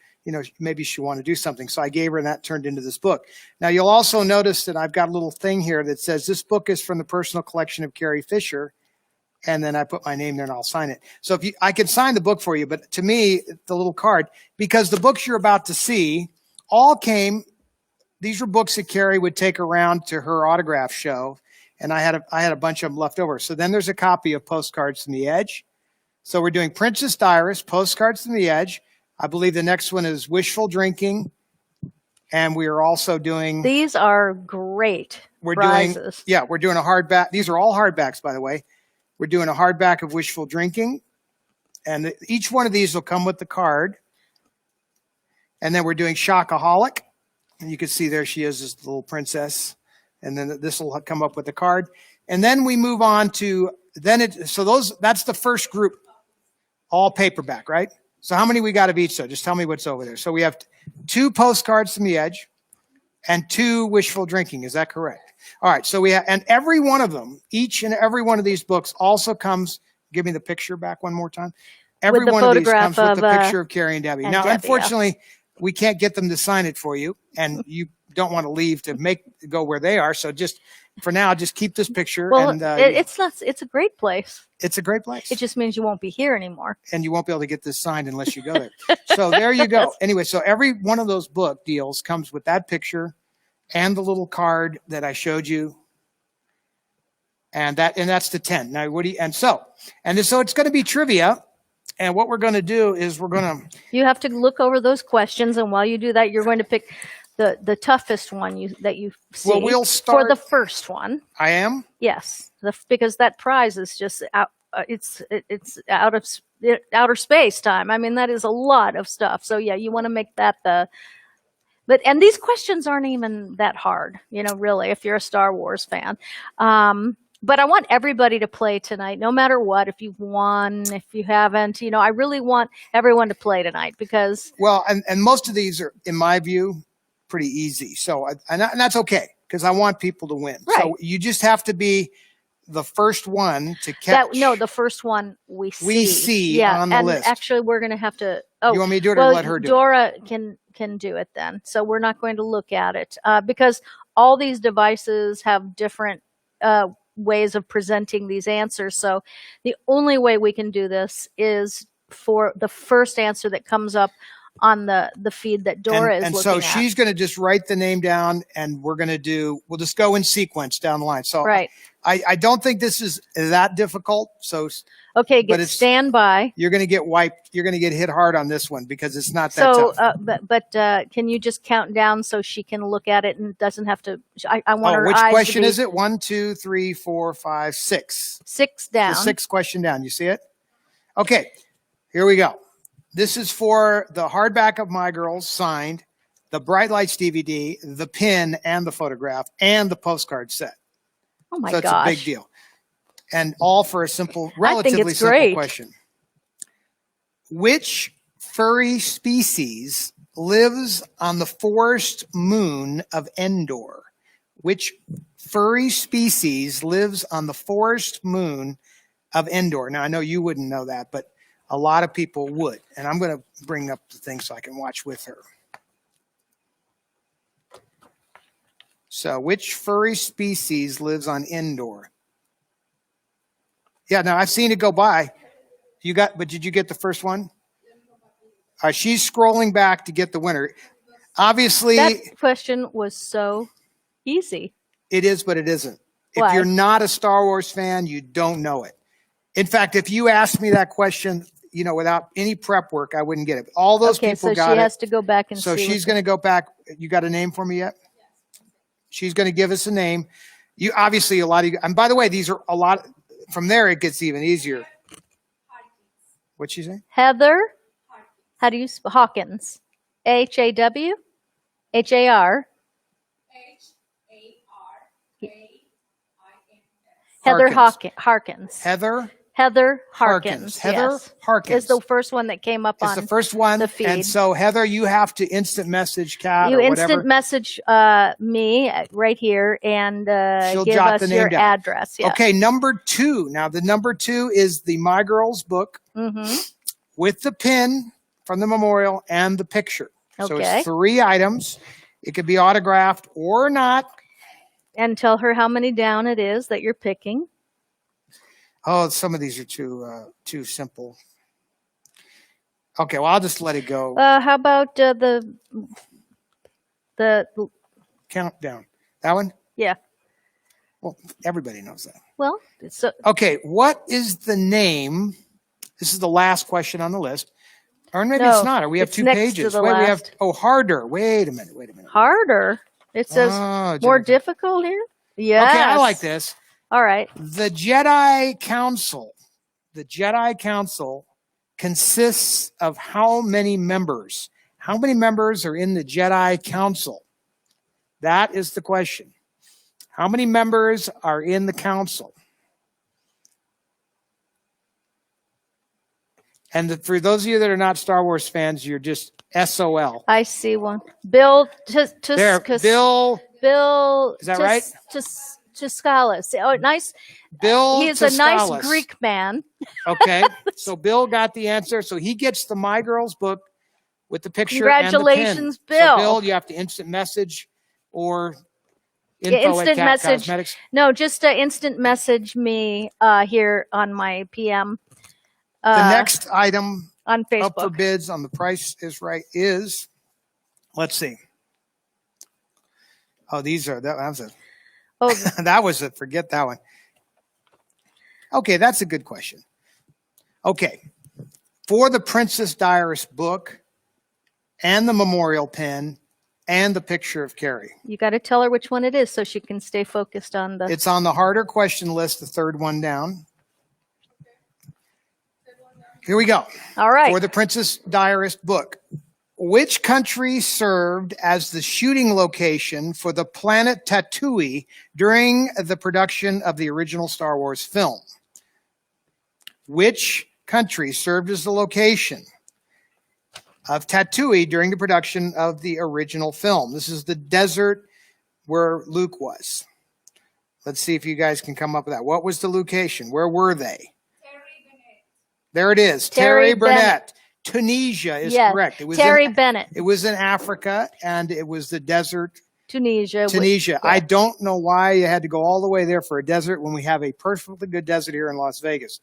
maybe she want to do something. So I gave her, and that turned into this book. Now, you'll also notice that I've got a little thing here that says this book is from the personal collection of Carrie Fisher, and then I put my name there, and I'll sign it. So I can sign the book for you, but to me, the little card, because the books you're about to see all came, these were books that Carrie would take around to her autograph show. And I had a bunch of them left over. So then there's a copy of Postcards from the Edge. So we're doing Princess Diarist, Postcards from the Edge. I believe the next one is Wishful Drinking. And we are also doing...
These are great prizes.
We're doing a hardback. These are all hardbacks, by the way. We're doing a hardback of Wishful Drinking. And each one of these will come with the card. And then we're doing Shockaholic. And you can see there she is, this little princess. And then this will come up with the card. And then we move on to, that's the first group, all paperback, right? So how many we got of each? So just tell me what's over there. So we have 2 Postcards from the Edge and 2 Wishful Drinking. Is that correct? All right. So we have, and every one of them, each and every one of these books also comes, give me the picture back one more time. Every one of these comes with the picture of Carrie and Debbie. Now, unfortunately, we can't get them to sign it for you, and you don't want to leave to go where they are. So just for now, just keep this picture.
Well,
and
it's a great place.
It's a great place.
It just means you won't be here anymore.
And you won't be able to get this signed unless you go there. So there you go. Anyway, so every one of those book deals comes with that picture and the little card that I showed you. And that's the 10. Now, so it's going to be trivia. And what we're going to do is
you have to look over those questions, and while you do that, you're going to pick the toughest one that you see.
Well, we'll start
for the first one.
I am?
Yes, because that prize is just out. It's out of outer space time. I mean, that is a lot of stuff. So yeah, you want to make that and these questions aren't even that hard, really, if you're a Star Wars fan. But I want everybody to play tonight, no matter what. If you've won, if you haven't, I really want everyone to play tonight because...
Well, and most of these are, in my view, pretty easy. So, and that's okay, because I want people to win. Right. So you just have to be the first one to catch.
The first one we see
on the list.
Actually, we're going to have to...
you want me to do it or let her do it?
Dora can do it then. So we're not going to look at it because all these devices have different... ways of presenting these answers. So the only way we can do this is for the first answer that comes up on the feed that Dora is
and
looking
so
at.
she's going to just write the name down, and we'll just go in sequence down the line. So
right.
I don't think this is that difficult. So
okay, stand by.
You're going to get wiped. You're going to get hit hard on this one because it's not that tough.
But can you just count down so she can look at it and doesn't have to? I want her
which
eyes
question
to be,
is it? 1, 2, 3, 4, 5, 6.
6 down.
The 6th question down. You see it? Okay, here we go. This is for the hardback of My Girls, signed, the Bright Lights DVD, the pin, and the photograph, and the postcard set.
Oh my
gosh. So it's a big deal. And all for a relatively simple question. Which furry species lives on the forest moon of Endor? Which furry species lives on the forest moon of Endor? Now, I know you wouldn't know that, but a lot of people would. And I'm going to bring up the thing so I can watch with her. So, which furry species lives on Endor? Yeah, now I've seen it go by. But did you get the first one? She's scrolling back to get the winner. Obviously,
that question was so easy.
It is, but it isn't.
Why?
If you're not a Star Wars fan, you don't know it. In fact, if you asked me that question, without any prep work, I wouldn't get it. All those people got it.
So she has to go back and see.
So she's going to go back. You got a name for me yet? She's going to give us a name. You obviously a lot of you, and by the way, these are a lot. From there, it gets even easier. What'd she say?
Heather. How do you spell Hawkins? H-A-W? H-A-R? Heather Harkins. Heather Harkins.
Heather Harkins
is the first one that came up on
the first one.
The feed.
And so, Heather, you have to instant message Kat
You
or
instant
whatever.
message me right here and give
jot
us
the name
your
down.
address. Yes.
Okay, number 2. Now, the number 2 is the My Girls book with the pin from the memorial and the picture. So it's 3 items. It could be autographed or not.
And tell her how many down it is that you're picking.
Oh, some of these are too simple. Okay, well, I'll just let it go.
How about the
countdown? That one?
Yeah.
Well, everybody knows that.
Well,
okay, what is the name? This is the last question on the list. Or maybe it's not. Or we have 2 pages.
Wait, we have
harder. Wait a minute.
Harder? It says more difficult here? Yes.
Okay, I like this.
All right.
The Jedi Council consists of how many members? How many members are in the Jedi Council? That is the question. How many members are in the council? And for those of you that are not Star Wars fans, you're just SOL.
I see one. Bill.
Bill. Is that right?
Tuscalis. Oh, nice.
Bill.
He is a nice Greek man.
Okay. So Bill got the answer. So he gets the My Girls book with the picture.
Congratulations,
and the pin.
Bill.
So Bill, you have to instant message or
instant message. Cosmetics. No, just instant message me here on my PM.
The next item
on Facebook
up for bids on The Price is Right is, let's see. Oh, forget that one. Okay, that's a good question. Okay, for the Princess Diarist book and the memorial pin and the picture of Carrie.
You got to tell her which one it is so she can stay focused on the...
It's on the harder question list, the 3rd one down. Here we go.
All right.
For the Princess Diarist book. Which country served as the shooting location for the planet Tatooine during the production of the original Star Wars film? Which country served as the location of Tatooine during the production of the original film? This is the desert where Luke was. Let's see if you guys can come up with that. What was the location? Where were they? There it is. Terry Burnett. Tunisia is correct. It was
Terry Bennett.
It was in Africa, and it was the desert.
Tunisia.
I don't know why you had to go all the way there for a desert when we have a perfectly good desert here in Las Vegas.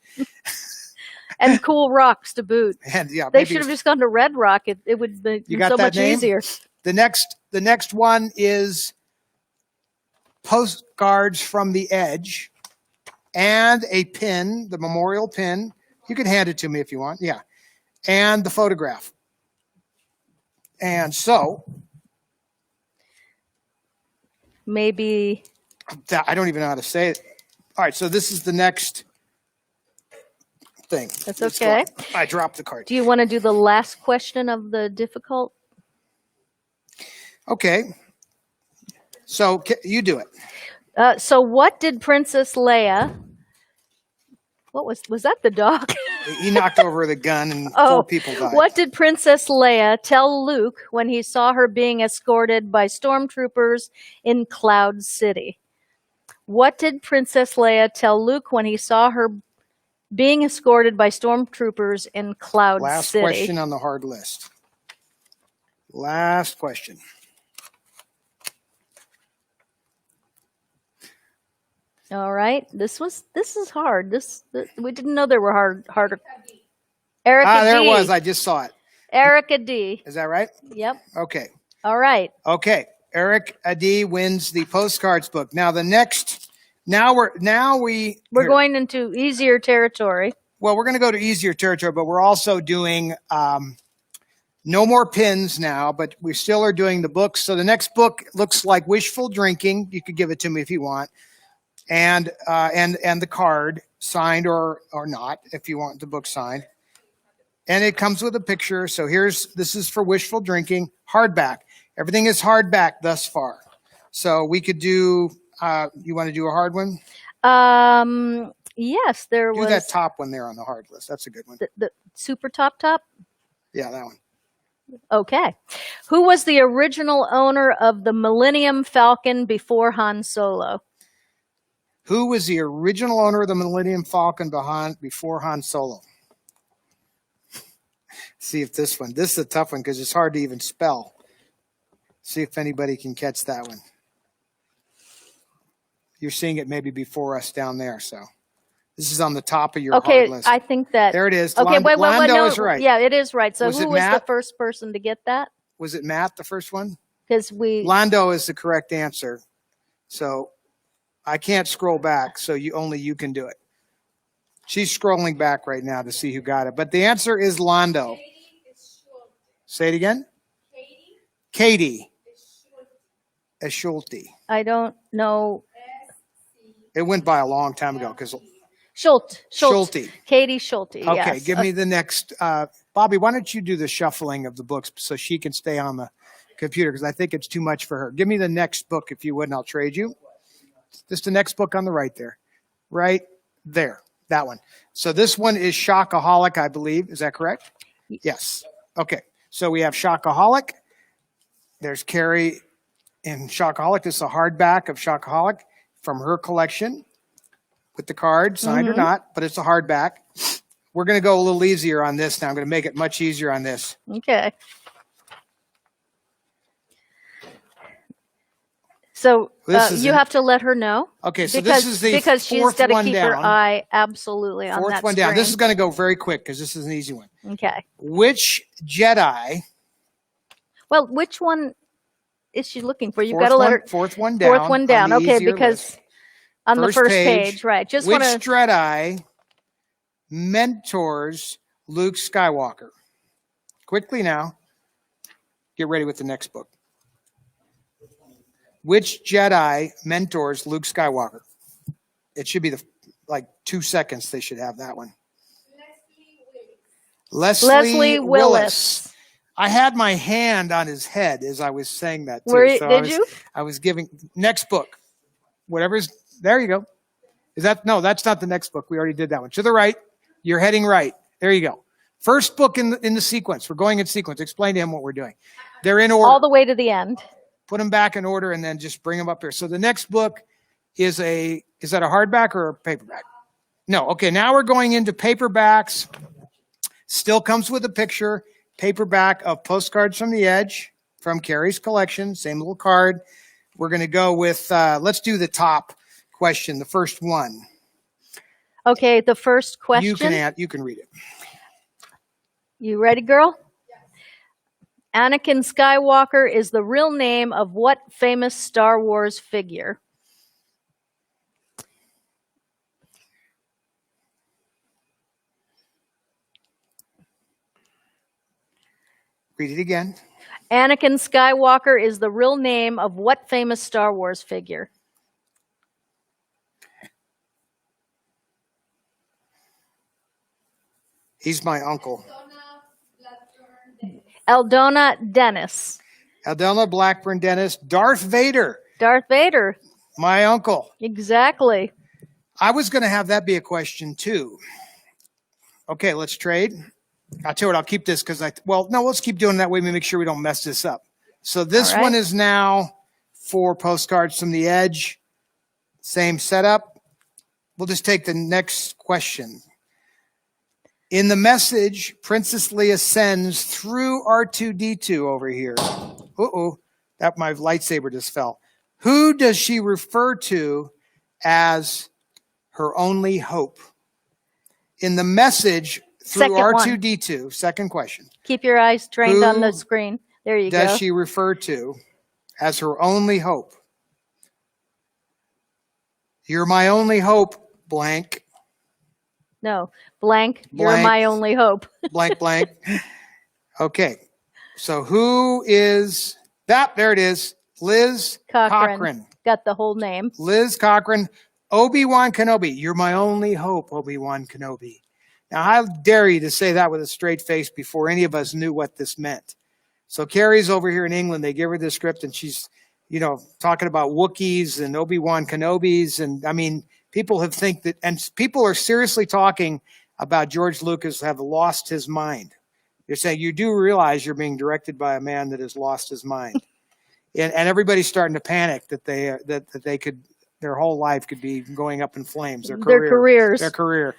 And Cool Rocks to boot.
And yeah,
They should have just gone to Red Rock. It would be so much easier.
The next one is postcards from the edge and a pin, the memorial pin. You can hand it to me if you want. Yeah. And the photograph. And so
maybe
I don't even know how to say it. All right, so this is the next thing.
That's okay.
I dropped the card.
Do you want to do the last question of the difficult?
Okay. So you do it.
So what did Princess Leia? What was that the dog?
He knocked over the gun and 4 people died.
What did Princess Leia tell Luke when he saw her being escorted by stormtroopers in Cloud City? What did Princess Leia tell Luke when he saw her being escorted by stormtroopers in Cloud City?
Last question on the hard list. Last question.
All right. This is hard. We didn't know there were harder. Erica D.
There it was. I just saw it.
Erica D.
Is that right?
Yep.
Okay.
All right.
Okay. Eric D wins the postcards book. Now we're
going into easier territory.
Well, we're going to go to easier territory, but we're also doing no more pins now, but we still are doing the books. So the next book looks like Wishful Drinking. You could give it to me if you want. And the card signed or not, if you want the book signed. And it comes with a picture. So this is for Wishful Drinking, hardback. Everything is hardback thus far. So we could do, you want to do a hard one?
Yes, there was.
Do that top one there on the hard list. That's a good one.
The super top?
Yeah, that one.
Okay. Who was the original owner of the Millennium Falcon before Han Solo?
Who was the original owner of the Millennium Falcon before Han Solo? See if this is a tough one because it's hard to even spell. See if anybody can catch that one. You're seeing it maybe before us down there. So this is on the top of your hard list.
I think that.
There it is.
Okay, wait,
Lando
no,
is right.
Yeah, it is right. So
who
was the first person to get that?
Was it Matt, the first one?
Because
Lando is the correct answer. So I can't scroll back, so only you can do it. She's scrolling back right now to see who got it. But the answer is Lando. Say it again. Katie. Schulte.
I don't know.
It went by a long time ago because
Schulte. Katie Schulte.
Okay,
yes.
Give me the next. Bobby, why don't you do the shuffling of the books so she can stay on the computer because I think it's too much for her. Give me the next book if you would, and I'll trade you. Just the next book on the right there. Right there. That one. So this one is Shockaholic, I believe. Is that correct? Yes. Okay. So we have Shockaholic. There's Carrie in Shockaholic. This is a hardback of Shockaholic from her collection with the card, signed or not, but it's a hardback. We're going to go a little easier on this now. I'm going to make it much easier on this.
Okay. So you have to let her know.
Okay, so this is the
because she's got to keep her eye absolutely on that
fourth one down. This is going to go very quick because this is an easy one.
Okay.
Which Jedi?
Well, which one is she looking for? You've got to let her.
Fourth one down.
Fourth one down. Okay, because on the first page, right?
Which Jedi mentors Luke Skywalker? Quickly now. Get ready with the next book. Which Jedi mentors Luke Skywalker? It should be 2 seconds. They should have that one. Leslie Willis. I had my hand on his head as I was saying that too.
Did you?
I was giving next book. Whatever's there you go. That's not the next book. We already did that one. To the right. You're heading right. There you go. First book in the sequence. We're going in sequence. Explain to him what we're doing. They're in order.
All the way to the end.
Put them back in order and then just bring them up here. So the next book is that a hardback or a paperback? No. Okay. Now we're going into paperbacks. Still comes with a picture. Paperback of Postcards from the Edge from Carrie's collection. Same little card. We're going to go with, let's do the top question. The first one.
Okay, the first question.
You can read it.
You ready, girl? Anakin Skywalker is the real name of what famous Star Wars figure?
Read it again.
Anakin Skywalker is the real name of what famous Star Wars figure?
He's my uncle.
Eldona Dennis.
Eldona Blackburn Dennis. Darth Vader.
Darth Vader.
My uncle.
Exactly.
I was going to have that be a question too. Okay, let's trade. I'll tell you what, I'll keep this because let's keep doing it that way. We make sure we don't mess this up. So this one is now 4 postcards from the edge. Same setup. We'll just take the next question. In the message, Princess Leia sends through R2-D2 over here. That my lightsaber just fell. Who does she refer to as her only hope? In the message through R2-D2, second question.
Keep your eyes trained on the screen. There you go.
Does she refer to as her only hope? You're my only hope, blank.
No, blank. You're my only hope.
Blank, blank. Okay. So who is that? There it is. Liz Cochran.
Got the whole name.
Liz Cochran. Obi-Wan Kenobi. You're my only hope, Obi-Wan Kenobi. Now, how dare you to say that with a straight face before any of us knew what this meant? So Carrie's over here in England. They give her the script, and she's, talking about Wookiees and Obi-Wan Kenobis. And, I mean, people people are seriously talking about George Lucas have lost his mind. They're saying, you do realize you're being directed by a man that has lost his mind. and everybody's starting to panic that their whole life could be going up in flames. Their career.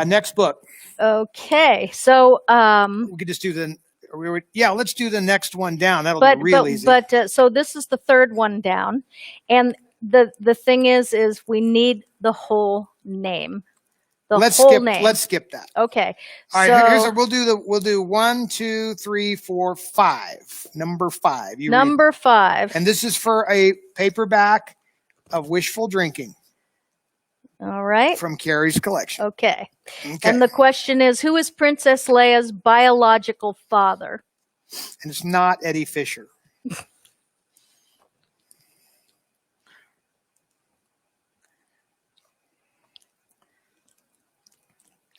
Next book.
Okay. So,
we could just do let's do the next one down. That'll be real easy.
So this is the third one down. And the thing is we need the whole name.
Let's skip that.
Okay.
All right. We'll do 1, 2, 3, 4, 5. Number 5.
Number 5.
And this is for a paperback of Wishful Drinking.
All right.
From Carrie's collection.
Okay. And the question is, who is Princess Leia's biological father?
And it's not Eddie Fisher.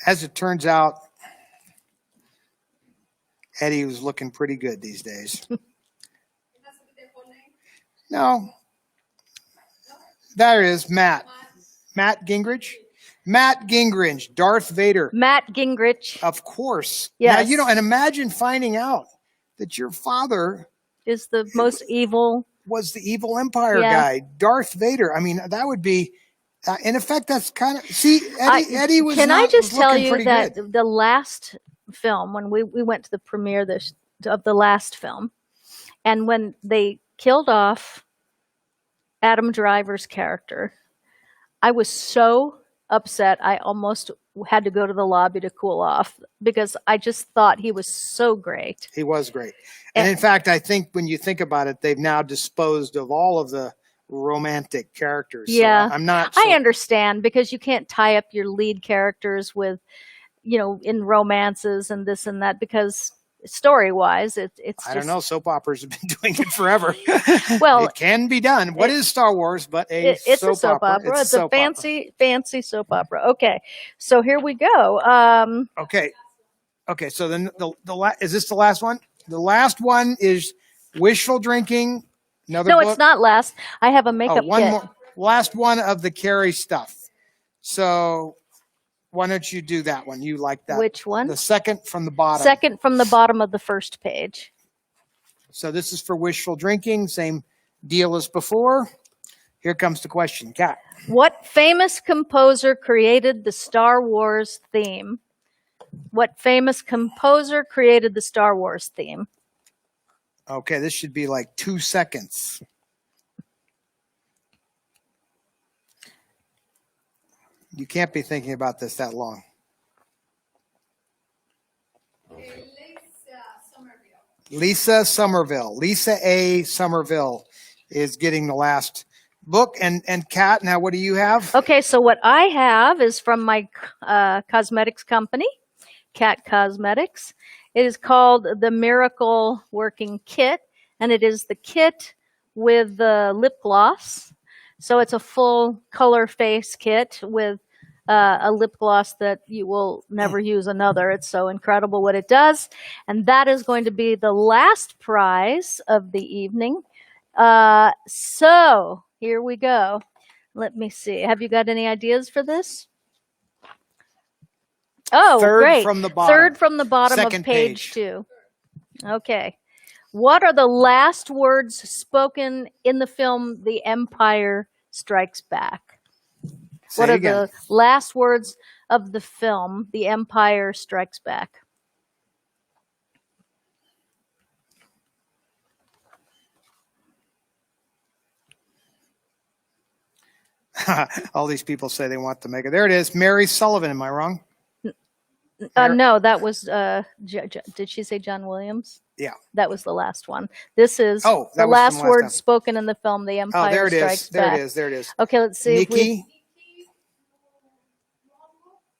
As it turns out, Eddie was looking pretty good these days. No. There is Matt. Matt Gingrich? Matt Gingrich, Darth Vader.
Matt Gingrich.
Of course.
Yes.
Now, and imagine finding out that your father
is the most evil.
Was the evil Empire guy, Darth Vader. I mean, that would be... in effect, that's kind of Eddie was.
Can I just tell you that
good.
The last film, when we went to the premiere of the last film, and when they killed off Adam Driver's character, I was so upset. I almost had to go to the lobby to cool off because I just thought he was so great.
He was great, and in fact, I think when you think about it, they've now disposed of all of the romantic characters.
Yeah,
so I'm not.
I understand because you can't tie up your lead characters with, in romances and this and that because story-wise, it's.
I don't know. Soap operas have been doing it forever.
Well,
it can be done. What is Star Wars but it's
a soap opera? It's a fancy soap opera. Okay, so here we go.
Okay. So then is this the last one? The last one is Wishful Drinking. No,
it's not last. I have a makeup kit.
More, last one of the Carrie stuff. So why don't you do that one? You like that?
Which one?
The second from the bottom.
Second from the bottom of the first page.
So this is for Wishful Drinking. Same deal as before. Here comes the question. Kat.
What famous composer created the Star Wars theme? What famous composer created the Star Wars theme?
Okay, this should be like 2 seconds. You can't be thinking about this that long. Lisa Somerville. Lisa A. Somerville is getting the last book. And Kat, now what do you have?
Okay, so what I have is from my cosmetics company, Cat Cosmetics. It is called the Miracle Working Kit, and it is the kit with the lip gloss. So it's a full color face kit with a lip gloss that you will never use another. It's so incredible what it does. And that is going to be the last prize of the evening. So here we go. Let me see. Have you got any ideas for this? Oh, great.
From the bottom.
Third from the bottom
Second
of page 2. Okay. What are the last words spoken in the film The Empire Strikes Back?
Say
What
it
are
again.
the last words of the film The Empire Strikes Back?
All these people say they want to make it. There it is. Mary Sullivan. Am I wrong?
No, that was, did she say John Williams?
Yeah.
That was the last one. This is
that
the
was
last
from last
words
time.
spoken in the film The Empire
Oh, there it
Strikes
is. There
Back.
it is. There it is.
Okay, let's see.
Nikki.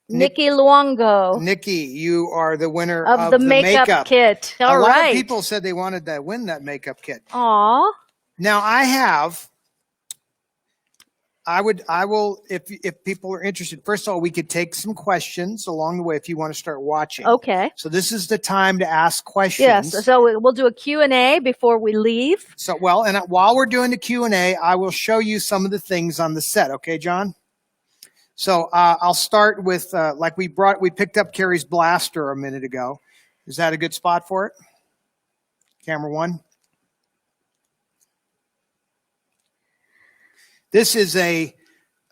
Nikki Luongo.
Nikki, you are the winner
of the makeup kit. All
right. A lot of
right.
people said they wanted to win that makeup kit.
Aw.
Now I will, if people are interested, first of all, we could take some questions along the way if you want to start watching.
Okay.
So this is the time to ask questions.
Yes. So we'll do a Q&A before we leave.
So, well, and while we're doing the Q&A, I will show you some of the things on the set. Okay, John? So I'll start with, like we picked up Carrie's blaster a minute ago. Is that a good spot for it? Camera 1. This is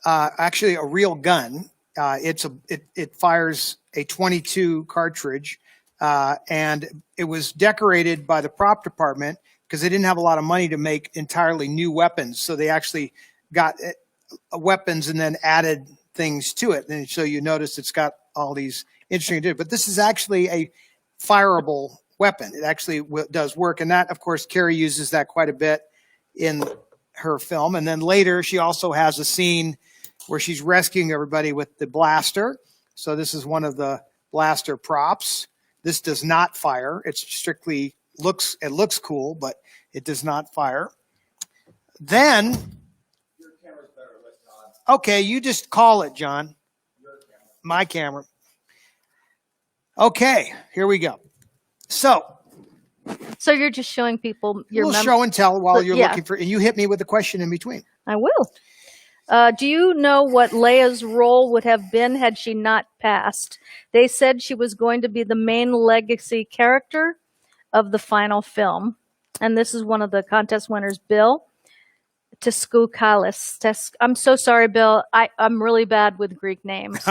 actually a real gun. It fires a .22 cartridge, and it was decorated by the prop department because they didn't have a lot of money to make entirely new weapons. So they actually got weapons and then added things to it. And so you notice it's got all these interesting, but this is actually a fireable weapon. It actually does work. And that, of course, Carrie uses that quite a bit in her film. And then later she also has a scene where she's rescuing everybody with the blaster. So this is one of the blaster props. This does not fire. It strictly looks cool, but it does not fire. Then, your camera's better. Okay, you just call it, John. Your camera. My camera. Okay, here we go. So
you're just showing people your
we'll show and tell while you're
yeah.
looking for, and you hit me with a question in between.
I will. Do you know what Leia's role would have been had she not passed? They said she was going to be the main legacy character of the final film. And this is one of the contest winners, Bill Teskoukalis. I'm so sorry, Bill. I'm really bad with Greek names.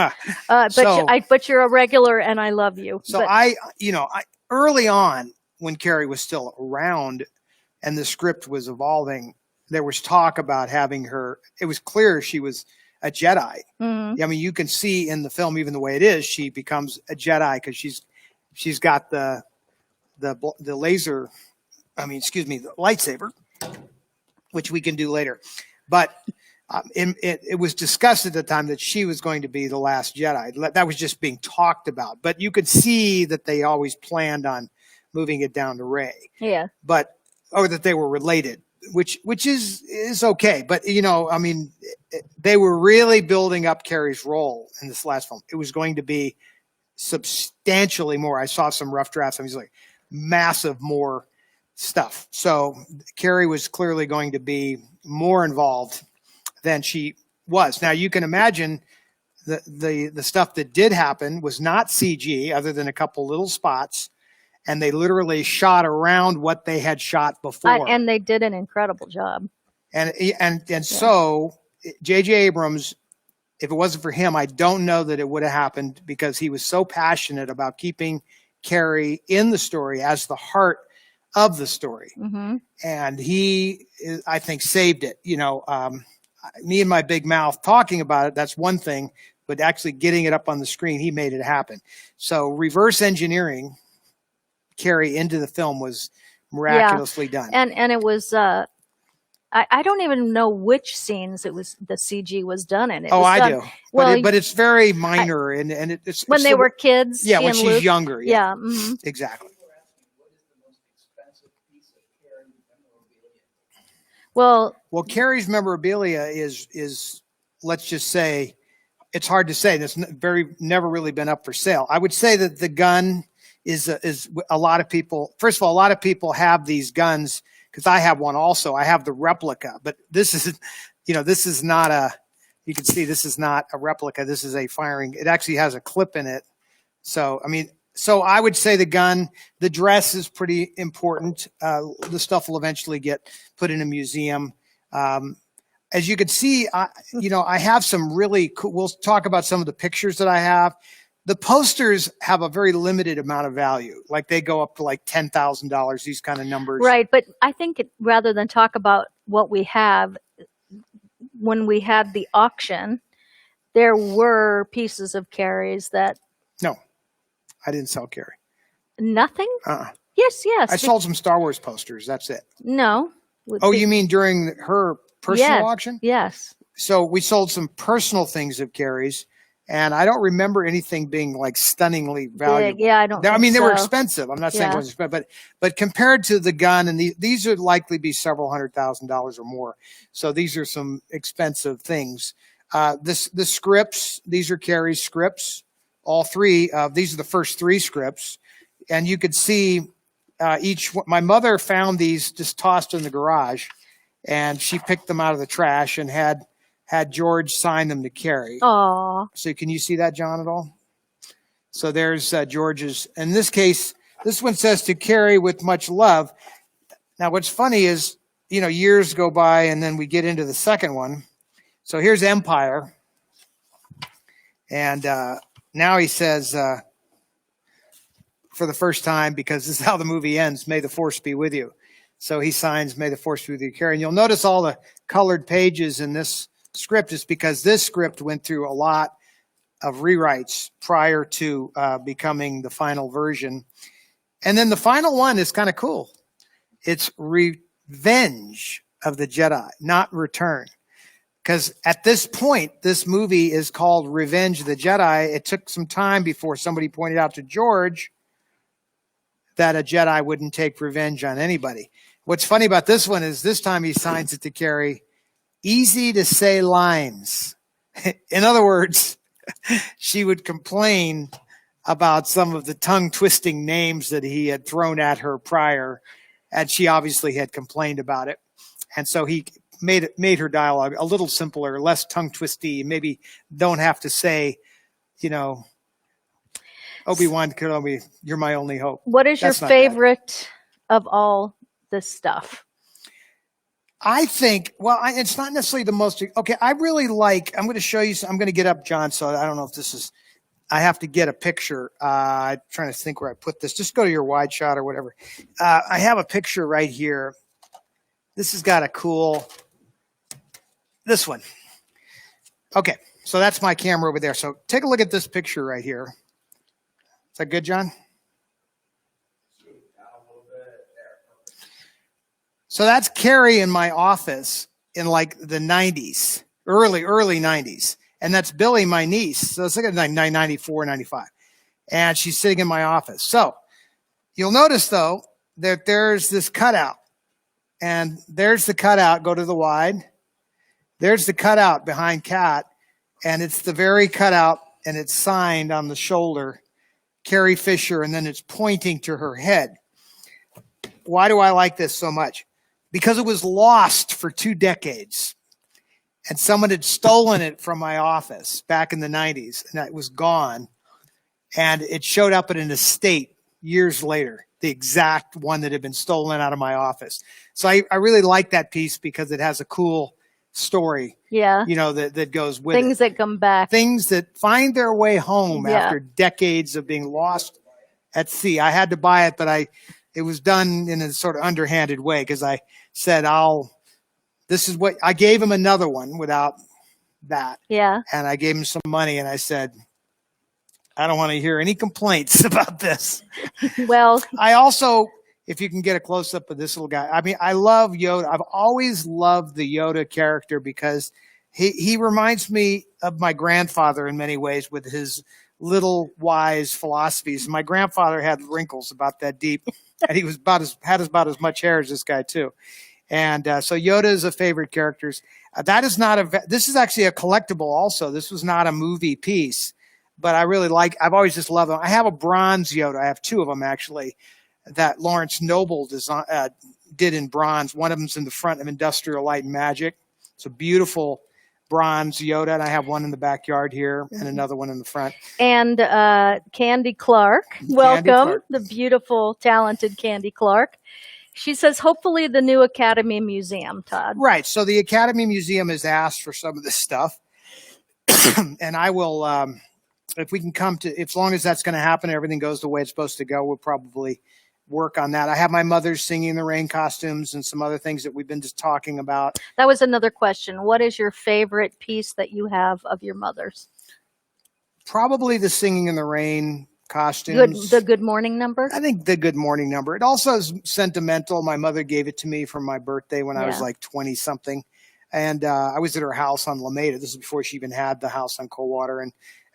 But you're a regular and I love you.
So I early on, when Carrie was still around and the script was evolving, there was talk about having her. It was clear she was a Jedi. Mm-hmm. I mean, you can see in the film, even the way it is, she becomes a Jedi because she's got the laser. The lightsaber, which we can do later. But it was discussed at the time that she was going to be the last Jedi. That was just being talked about. But you could see that they always planned on moving it down to Rey. Yeah. Or that they were related, which is okay. But, they were really building up Carrie's role in this last film. It was going to be substantially more. I saw some rough drafts. I mean, it's like massive more stuff. So Carrie was clearly going to be more involved than she was. Now you can imagine the stuff that did happen was not CG other than a couple little spots. And they literally shot around what they had shot before.
And they did an incredible job.
And so J.J. Abrams, if it wasn't for him, I don't know that it would have happened because he was so passionate about keeping Carrie in the story as the heart of the story. Mm-hmm. And he, I think, saved it. Me and my big mouth talking about it, that's one thing. but actually getting it up on the screen, he made it happen. So reverse engineering Carrie into the film was miraculously done.
And it was I don't even know which scenes it was the CG was done in.
I do. Well, but it's very minor, and it's
when they were kids.
Yeah, when she's
Luke.
younger.
Yeah,
exactly.
Well,
Carrie's memorabilia is let's just say, it's hard to say. That's never really been up for sale. I would say that the gun is a lot of people. First of all, a lot of people have these guns because I have one also. I have the replica, but this is, this is not a. You can see this is not a replica. This is a firing. It actually has a clip in it. So So I would say the gun, the dress is pretty important. The stuff will eventually get put in a museum. As you can see, I have some really cool, we'll talk about some of the pictures that I have. The posters have a very limited amount of value. Like they go up to like $10,000, these kind of numbers.
Right. But I think rather than talk about what we have, when we had the auction, there were pieces of Carrie's that.
No, I didn't sell Carrie.
Nothing? Yes.
I sold some Star Wars posters. That's it.
No.
You mean during her personal auction?
Yes.
So we sold some personal things of Carrie's, and I don't remember anything being like stunningly valuable.
Big. Yeah, I don't.
They were expensive. I'm not saying it wasn't expensive, but compared to the gun, and these would likely be several $100,000 or more. So these are some expensive things. The scripts, these are Carrie's scripts. All three. These are the first three scripts, and you could see each. My mother found these just tossed in the garage, and she picked them out of the trash and had George sign them to Carrie.
Aww.
So can you see that, John, at all? So there's George's. In this case, this one says to Carrie with much love. Now, what's funny is, years go by and then we get into the second one. So here's Empire. And now he says, for the first time, because this is how the movie ends, may the force be with you. So he signs, may the force be with you, Carrie. And you'll notice all the colored pages in this script is because this script went through a lot of rewrites prior to becoming the final version. And then the final one is kind of cool. It's Revenge of the Jedi, not Return. Because at this point, this movie is called Revenge of the Jedi. It took some time before somebody pointed out to George that a Jedi wouldn't take revenge on anybody. What's funny about this one is this time he signs it to Carrie, easy to say lines. In other words, she would complain about some of the tongue-twisting names that he had thrown at her prior, and she obviously had complained about it. And so he made her dialogue a little simpler, less tongue-twisty, maybe don't have to say, Obi-Wan Kenobi, you're my only hope.
What is your favorite of all this stuff?
I think, it's not necessarily the most, okay, I really like, I'm going to show you, I'm going to get up, John, so I don't know if this is, I have to get a picture. I'm trying to think where I put this. Just go to your wide shot or whatever. I have a picture right here. This has got a cool, this one. Okay, so that's my camera over there. So take a look at this picture right here. Is that good, John? So that's Carrie in my office in like the 90s, early 90s. And that's Billy, my niece. So it's like 94, 95. And she's sitting in my office. So you'll notice, though, that there's this cutout. And there's the cutout. Go to the wide. There's the cutout behind Kat. And it's the very cutout, and it's signed on the shoulder, Carrie Fisher, and then it's pointing to her head. Why do I like this so much? Because it was lost for 2 decades. And someone had stolen it from my office back in the 90s, and it was gone. And it showed up at an estate years later, the exact one that had been stolen out of my office. So I really like that piece because it has a cool story, that goes with
things that come back.
Things that find their way home after decades of being lost at sea. I had to buy it, but it was done in a sort of underhanded way because I said, this is what I gave him another one without that.
Yeah.
And I gave him some money and I said, I don't want to hear any complaints about this.
Well,
I also, if you can get a close up of this little guy, I mean, I love Yoda. I've always loved the Yoda character because he reminds me of my grandfather in many ways with his little wise philosophies. My grandfather had wrinkles about that deep, and he was had about as much hair as this guy too. And so Yoda is a favorite character. That is not this is actually a collectible also. This was not a movie piece, but I really I've always just loved them. I have a bronze Yoda. I have two of them actually that Lawrence Noble did in bronze. One of them's in the front of Industrial Light and Magic. It's a beautiful bronze Yoda, and I have one in the backyard here and another one in the front.
And Candy Clark, welcome, the beautiful, talented Candy Clark. She says, hopefully the new Academy Museum, Todd.
Right. So the Academy Museum has asked for some of this stuff. And I will, if we can come to, as long as that's going to happen, everything goes the way it's supposed to go, we'll probably work on that. I have my mother's Singing in the Rain costumes and some other things that we've been just talking about.
That was another question. What is your favorite piece that you have of your mother's?
Probably the Singing in the Rain costumes.
The Good Morning number?
I think the Good Morning number. It also is sentimental. My mother gave it to me for my birthday when I was like 20 something. And I was at her house on Lameda. This is before she even had the house on Coldwater.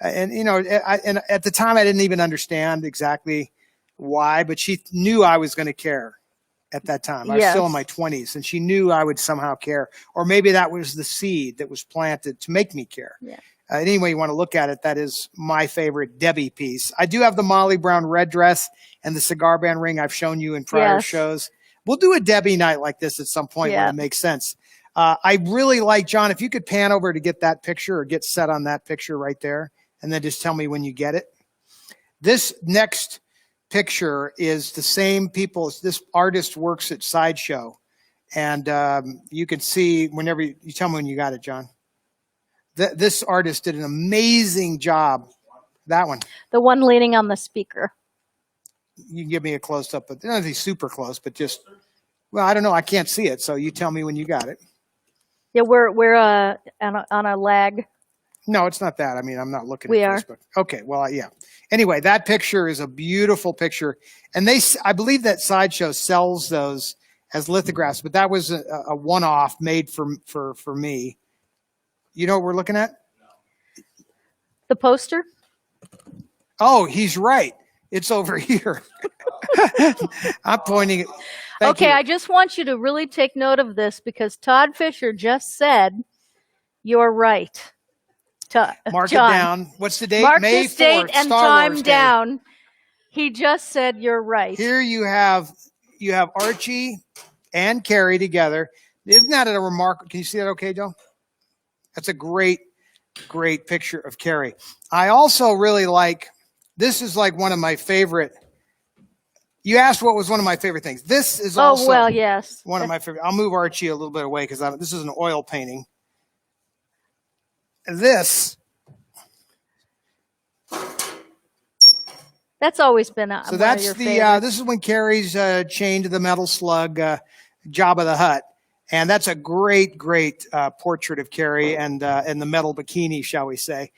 And you know, and at the time I didn't even understand exactly why, but she knew I was going to care at that time. I was still in my 20s, and she knew I would somehow care. Or maybe that was the seed that was planted to make me care.
Yeah.
Any way you want to look at it, that is my favorite Debbie piece. I do have the Molly Brown red dress and the cigar band ring I've shown you in prior shows. We'll do a Debbie night like this at some point when it makes sense. I really like, John, if you could pan over to get that picture or get set on that picture right there, and then just tell me when you get it. This next picture is the same people. This artist works at Sideshow, and you can see whenever you tell me when you got it, John. This artist did an amazing job. That one,
the one leaning on the speaker.
You can give me a close up, but not super close, but just, well, I don't know, I can't see it, so you tell me when you got it.
Yeah, we're on a lag.
No, it's not that. I mean, I'm not looking
at
Facebook. Okay, well, yeah. Anyway, that picture is a beautiful picture. And I believe that Sideshow sells those as lithographs, but that was a one-off made for me. You know what we're looking at?
The poster?
Oh, he's right. It's over here. I'm pointing it.
Okay, I just want you to really take note of this because Todd Fisher just said, you're right.
Mark
John,
it down. What's the date?
Mark
May
this date
4th,
and
Star
time
Wars
down. He just said you're right.
Here you have Archie and Carrie together. Isn't that a remarkable? Can you see that okay, Joe? That's a great picture of Carrie. I also really like, this is like one of my favorite. You asked what was one of my favorite things. This is also one of my favorite. I'll move Archie a little bit away because this is an oil painting. That's
always been one
that's
of your favorites.
This is when Carrie's chained to the metal slug, Jabba the Hutt, and that's a great portrait of Carrie and the metal bikini, shall we say?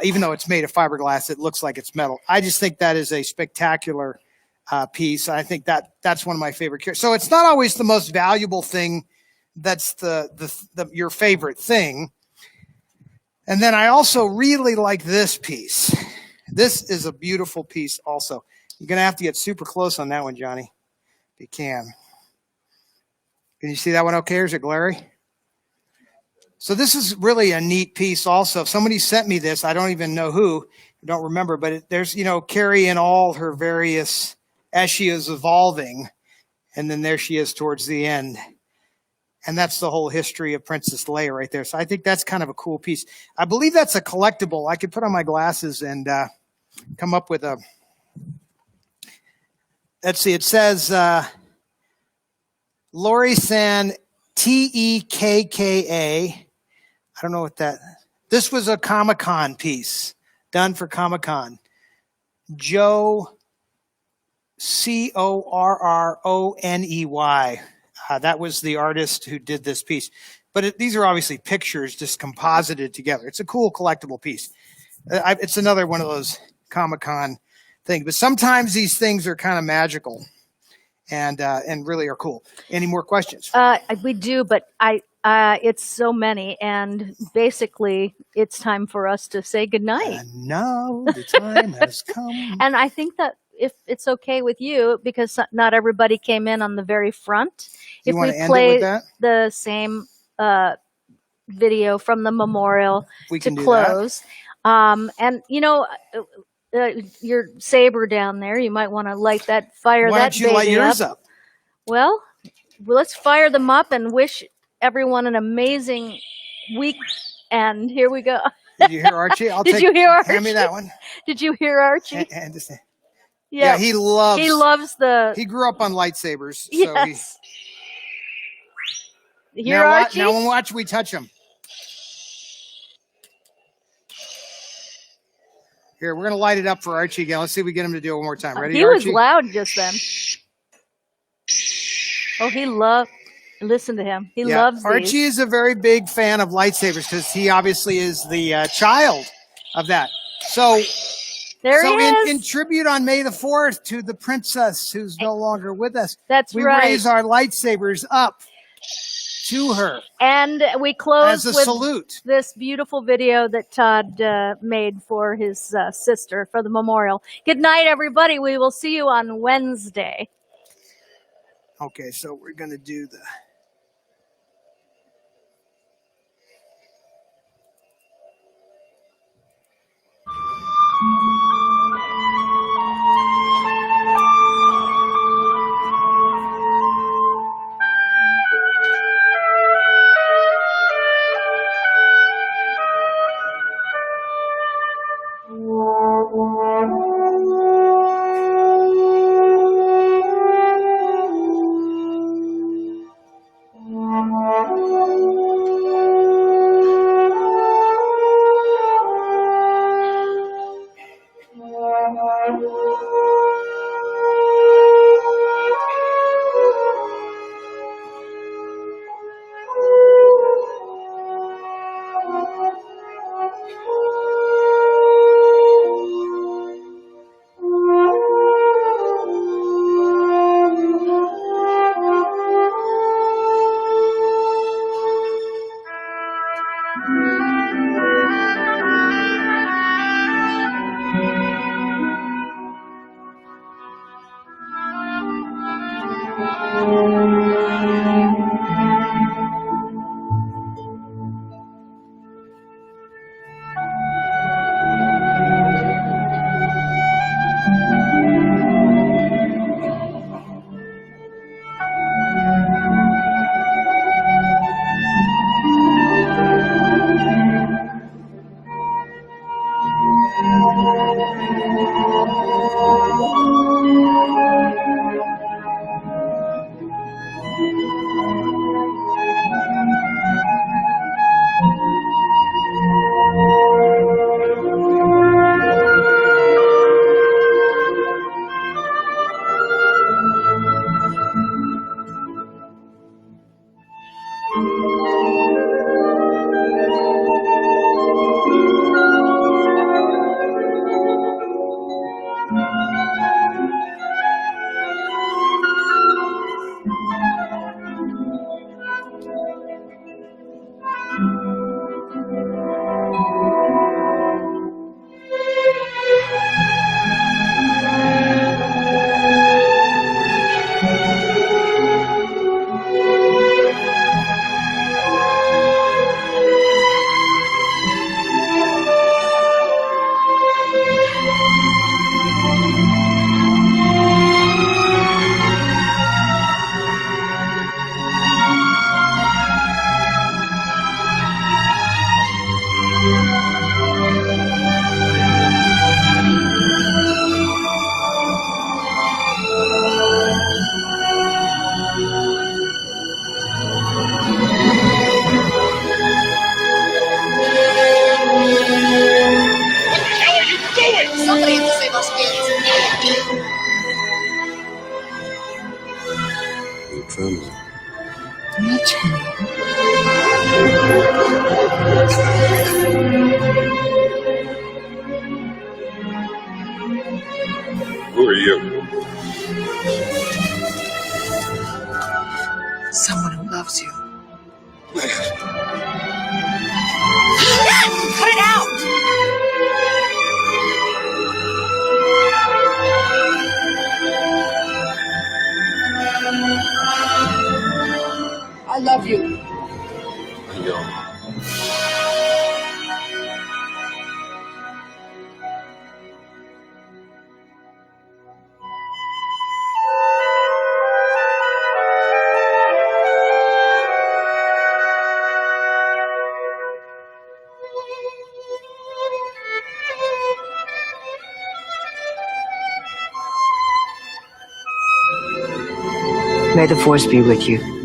Even though it's made of fiberglass, it looks like it's metal. I just think that is a spectacular piece. I think that's one of my favorite characters. So it's not always the most valuable thing. That's your favorite thing. And then I also really like this piece. This is a beautiful piece also. You're going to have to get super close on that one, Johnny, if you can. Can you see that one okay, or is it glary? So this is really a neat piece also. If somebody sent me this, I don't even know who, I don't remember, but there's, Carrie in all her various, as she is evolving, and then there she is towards the end. And that's the whole history of Princess Leia right there. So I think that's kind of a cool piece. I believe that's a collectible. I could put on my glasses and come up with a, let's see, it says Lori San Tekka. I don't know what this was a Comic-Con piece done for Comic-Con. Joe Corroney. That was the artist who did this piece. but these are obviously pictures just composited together. It's a cool collectible piece. It's another one of those Comic-Con things, but sometimes these things are kind of magical and really are cool. Any more questions?
We do, but it's so many, and basically it's time for us to say goodnight.
And now the time has come.
And I think that if it's okay with you, because not everybody came in on the very front,
You
if
want
we
to end it
play
with that?
the same video from the memorial
We
to
can do
close. And you know, your saber down there, you might want to light that fire.
Why
that
don't you
baby
light yours up?
Well, let's fire them up and wish everyone an amazing week. And here we go.
Did you hear Archie?
Did you hear Archie?
Hand me that one.
Did you hear Archie?
And just,
Yeah,
he loves
the.
He grew up on lightsabers. So
Yes. Hear
now
Archie?
now watch we touch him. Here, we're gonna light it up for Archie again. Let's see if we get him to do it one more time. Ready,
He
Archie?
was loud just then. Oh, he loved. Listen to him. He loves
Archie
these.
is a very big fan of lightsabers because he obviously is the child of that. So
There he is.
in tribute on May the 4th to the princess who's no longer with us,
That's
we
right.
raise our lightsabers up to her
And we close
as a
with
salute.
this beautiful video that Todd made for his sister for the memorial. Good night, everybody. We will see you on Wednesday.
Okay, so we're gonna do the.
Much, honey.
Who are you?
Someone who loves you.
Cut it out!
I love you.
I know.
May the force be with you.